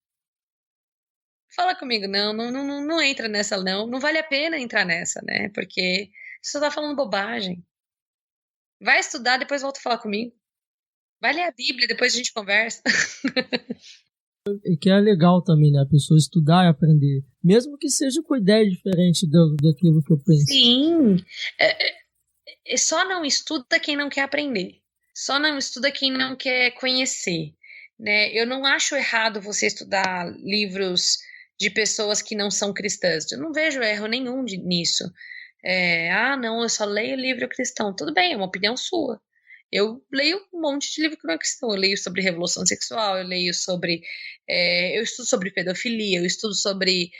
Fala comigo não entra nessa não vale a pena entrar nessa, né? Porque Você tá falando bobagem. Vai estudar, depois volta a falar comigo. Vai ler a Bíblia, depois a gente conversa. E que é legal também, né? A pessoa estudar e aprender. Mesmo que seja com ideia diferente daquilo que eu penso. Sim. Só não estuda quem não quer aprender. Só não estuda quem não quer conhecer. Né? Eu não acho errado você estudar livros de pessoas que não são cristãs. Eu não vejo erro nenhum nisso. Não, eu só leio livro cristão. Tudo bem, é uma opinião sua. Eu leio um monte de livro que não é cristão. Eu leio sobre revolução sexual, eu leio sobre... eu estudo sobre pedofilia, eu estudo sobre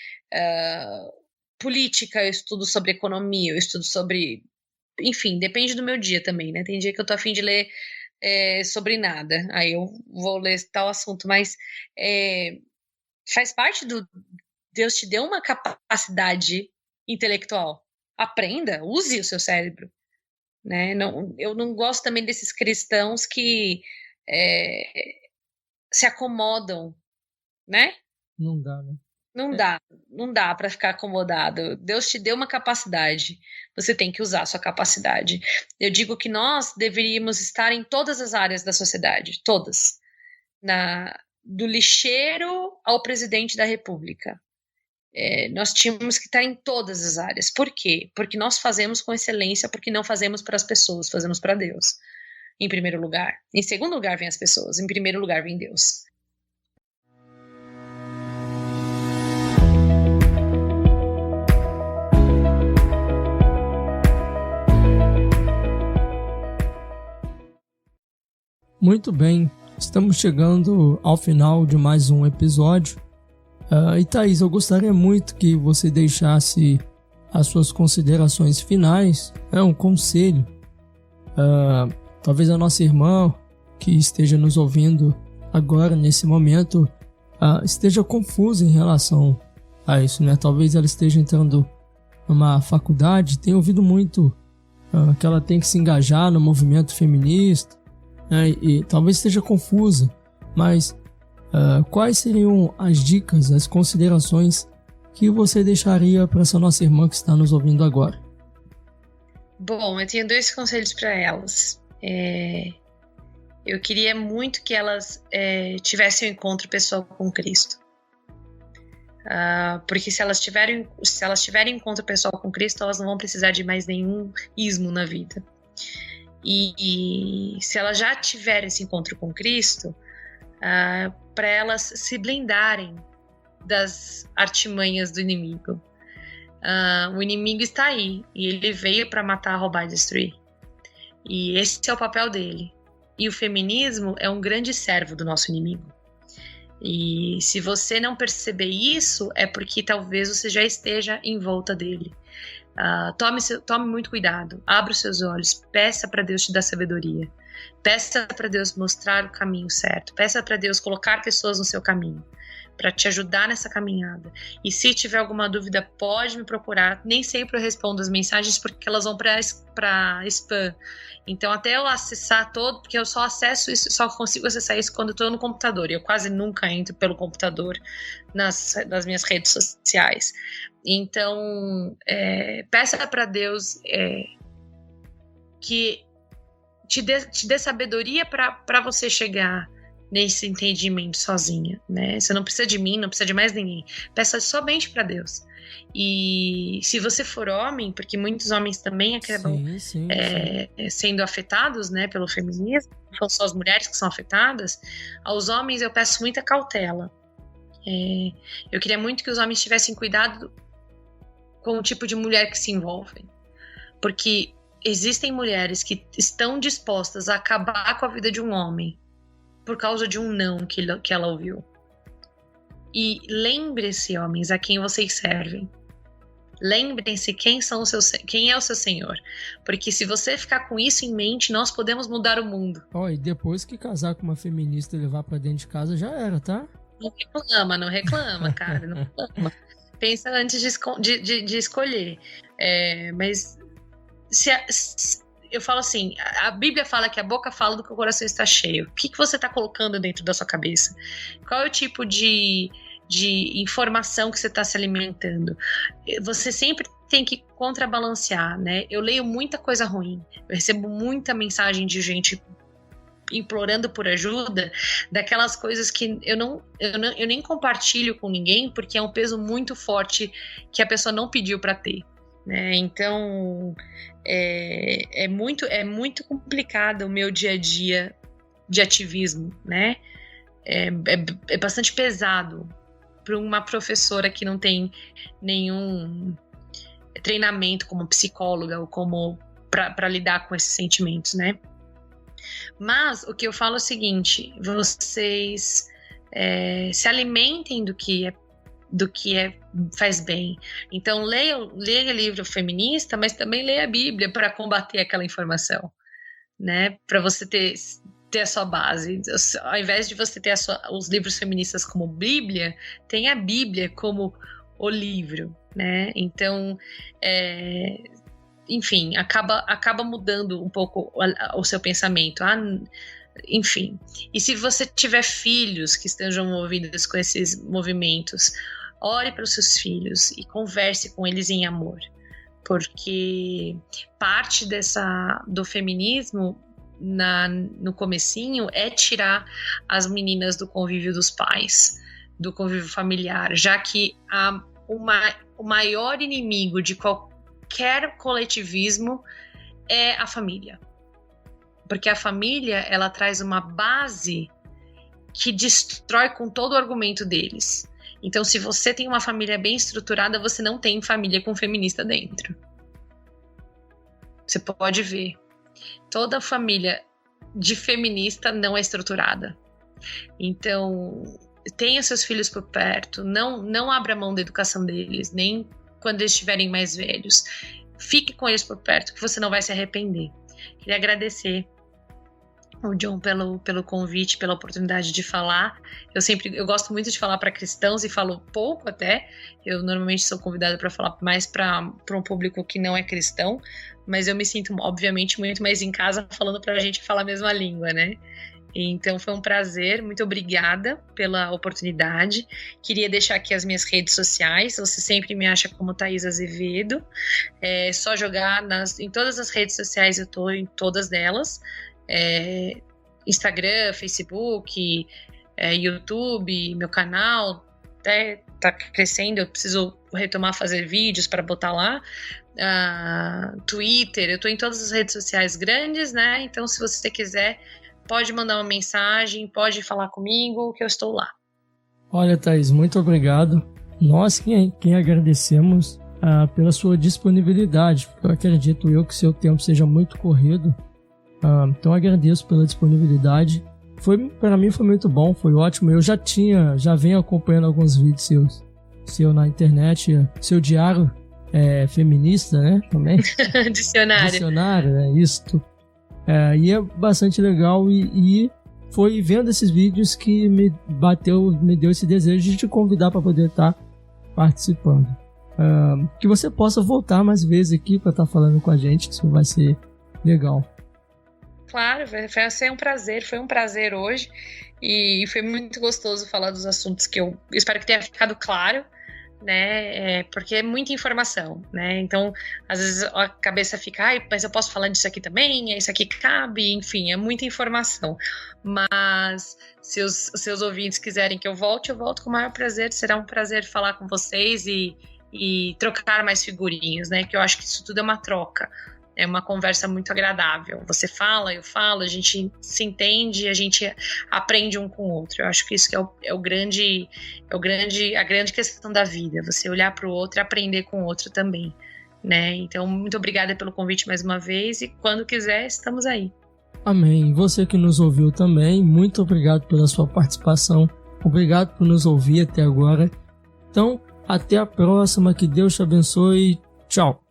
política, eu estudo sobre economia, eu estudo sobre... Enfim, depende do meu dia também, né? Tem dia que eu tô a fim de ler sobre nada. Aí eu vou ler tal assunto, mas faz parte do... Deus te deu uma capacidade intelectual. Aprenda, use o seu cérebro. Né? Não, eu não gosto também desses cristãos que se acomodam, né? Não dá, né? Não dá para ficar acomodado. Deus te deu uma capacidade, você tem que usar a sua capacidade. Eu digo que nós deveríamos estar em todas as áreas da sociedade, todas. Do lixeiro ao presidente da República. Nós tínhamos que estar em todas as áreas. Por quê? Porque nós fazemos com excelência, porque não fazemos para as pessoas, fazemos para Deus, em primeiro lugar. Em segundo lugar vem as pessoas, em primeiro lugar vem Deus. Muito bem, estamos chegando ao final de mais um episódio. E Thaís, eu gostaria muito que você deixasse as suas considerações finais, um conselho. Talvez a nossa irmã que esteja nos ouvindo agora, nesse momento, esteja confusa em relação a isso, né? Talvez ela esteja entrando numa faculdade, tenha ouvido muito que ela tem que se engajar no movimento feminista, né? E talvez esteja confusa, mas... quais seriam as dicas, as considerações que você deixaria para essa nossa irmã que está nos ouvindo agora? Bom, eu tenho 2 conselhos para elas. Eu queria muito que elas tivessem um encontro pessoal com Cristo. Porque se elas tiverem encontro pessoal com Cristo, elas não vão precisar de mais nenhum ismo na vida. E se elas já tiverem esse encontro com Cristo, para elas se blindarem das artimanhas do inimigo. O inimigo está aí e ele veio para matar, roubar e destruir. E esse é o papel dele. E o feminismo é um grande servo do nosso inimigo. E se você não perceber isso, é porque talvez você já esteja em volta dele. Tome muito cuidado, abra os seus olhos, peça para Deus te dar sabedoria. Peça para Deus mostrar o caminho certo. Peça para Deus colocar pessoas no seu caminho para te ajudar nessa caminhada. E se tiver alguma dúvida, pode me procurar. Nem sempre eu respondo as mensagens porque elas vão para spam. Então, até eu acessar porque eu só consigo acessar isso quando eu estou no computador. E eu quase nunca entro pelo computador nas minhas redes sociais. Então, peça para Deus que te dê sabedoria para você chegar nesse entendimento sozinha, né? Você não precisa de mim, não precisa de mais ninguém. Peça somente para Deus. E se você for homem, porque muitos homens também acabam sim. sendo afetados, né, pelo feminismo, não são só as mulheres que são afetadas, aos homens eu peço muita cautela. Eu queria muito que os homens tivessem cuidado com o tipo de mulher que se envolvem. Porque existem mulheres que estão dispostas a acabar com a vida de um homem por causa de um não que ela ouviu. E lembre-se, homens, a quem vocês servem. Lembrem-se quem é o seu Senhor. Porque se você ficar com isso em mente, nós podemos mudar o mundo. E depois que casar com uma feminista e levar pra dentro de casa, já era, tá? Não reclama, cara, não reclama. Pensa antes de escolher. Mas eu falo assim, a Bíblia fala que a boca fala do que o coração está cheio. O que você está colocando dentro da sua cabeça? Qual é o tipo de informação que você está se alimentando? Você sempre tem que contrabalancear, né? Eu leio muita coisa ruim, eu recebo muita mensagem de gente implorando por ajuda, daquelas coisas que eu nem compartilho com ninguém, porque é um peso muito forte que a pessoa não pediu para ter, né? Então é muito complicado o meu dia a dia de ativismo, né? É bastante pesado para uma professora que não tem nenhum treinamento como psicóloga ou como para lidar com esses sentimentos, né? Mas o que eu falo é o seguinte: vocês se alimentem do que faz bem. Então leia livro feminista, mas também leia a Bíblia para combater aquela informação, né? Para você ter a sua base. Ao invés de você ter os livros feministas como Bíblia, tem a Bíblia como o livro, né? Então, enfim, acaba mudando um pouco o seu pensamento. Enfim, e se você tiver filhos que estejam envolvidos com esses movimentos, ore para os seus filhos e converse com eles em amor, porque parte do feminismo no comecinho é tirar as meninas do convívio dos pais, do convívio familiar, já que o maior inimigo de qualquer coletivismo é a família. Porque a família, ela traz uma base que destrói com todo o argumento deles. Então, se você tem uma família bem estruturada, você não tem família com feminista dentro. Você pode ver. Toda família de feminista não é estruturada. Então, tenha seus filhos por perto. Não abra mão da educação deles, nem quando eles estiverem mais velhos. Fique com eles por perto, que você não vai se arrepender. Queria agradecer o John pelo convite, pela oportunidade de falar. Eu gosto muito de falar para cristãos e falo pouco até. Eu normalmente sou convidada para falar mais para um público que não é cristão, mas eu me sinto, obviamente, muito mais em casa falando para a gente que fala a mesma língua, né? Então foi um prazer, muito obrigada pela oportunidade. Queria deixar aqui as minhas redes sociais. Você sempre me acha como Thaís Azevedo. É só jogar em todas as redes sociais, eu estou em todas elas. Instagram, Facebook, YouTube, meu canal até tá crescendo, eu preciso retomar fazer vídeos para botar lá. Twitter, eu tô em todas as redes sociais grandes, né? Então, se você quiser, pode mandar uma mensagem, pode falar comigo, que eu estou lá. Olha, Thaís, muito obrigado. Nós quem agradecemos pela sua disponibilidade. Eu acredito que seu tempo seja muito corrido. Então agradeço pela disponibilidade. Para mim foi muito bom, foi ótimo. Eu já venho acompanhando alguns vídeos seu na internet. Seu diário feminista, né? Também. Dicionário, né? Isso. E é bastante legal e foi vendo esses vídeos que me deu esse desejo de te convidar para poder estar participando. Que você possa voltar mais vezes aqui para estar falando com a gente, isso vai ser legal. Claro, foi um prazer hoje e foi muito gostoso falar dos assuntos que eu espero que tenha ficado claro, né? Porque é muita informação, né? Então, às vezes a cabeça fica, mas eu posso falar disso aqui também, isso aqui cabe, enfim, é muita informação. Mas se os seus ouvintes quiserem que eu volte com o maior prazer, será um prazer falar com vocês e trocar mais figurinhas, né? Que eu acho que isso tudo é uma troca. É uma conversa muito agradável. Você fala, eu falo, a gente se entende, a gente aprende um com o outro. Eu acho que isso que é a grande questão da vida. Você olhar para o outro e aprender com o outro também, né? Então, muito obrigada pelo convite mais uma vez e quando quiser, estamos aí. Amém. E você que nos ouviu também, muito obrigado pela sua participação. Obrigado por nos ouvir até agora. Então, até a próxima. Que Deus te abençoe. Tchau.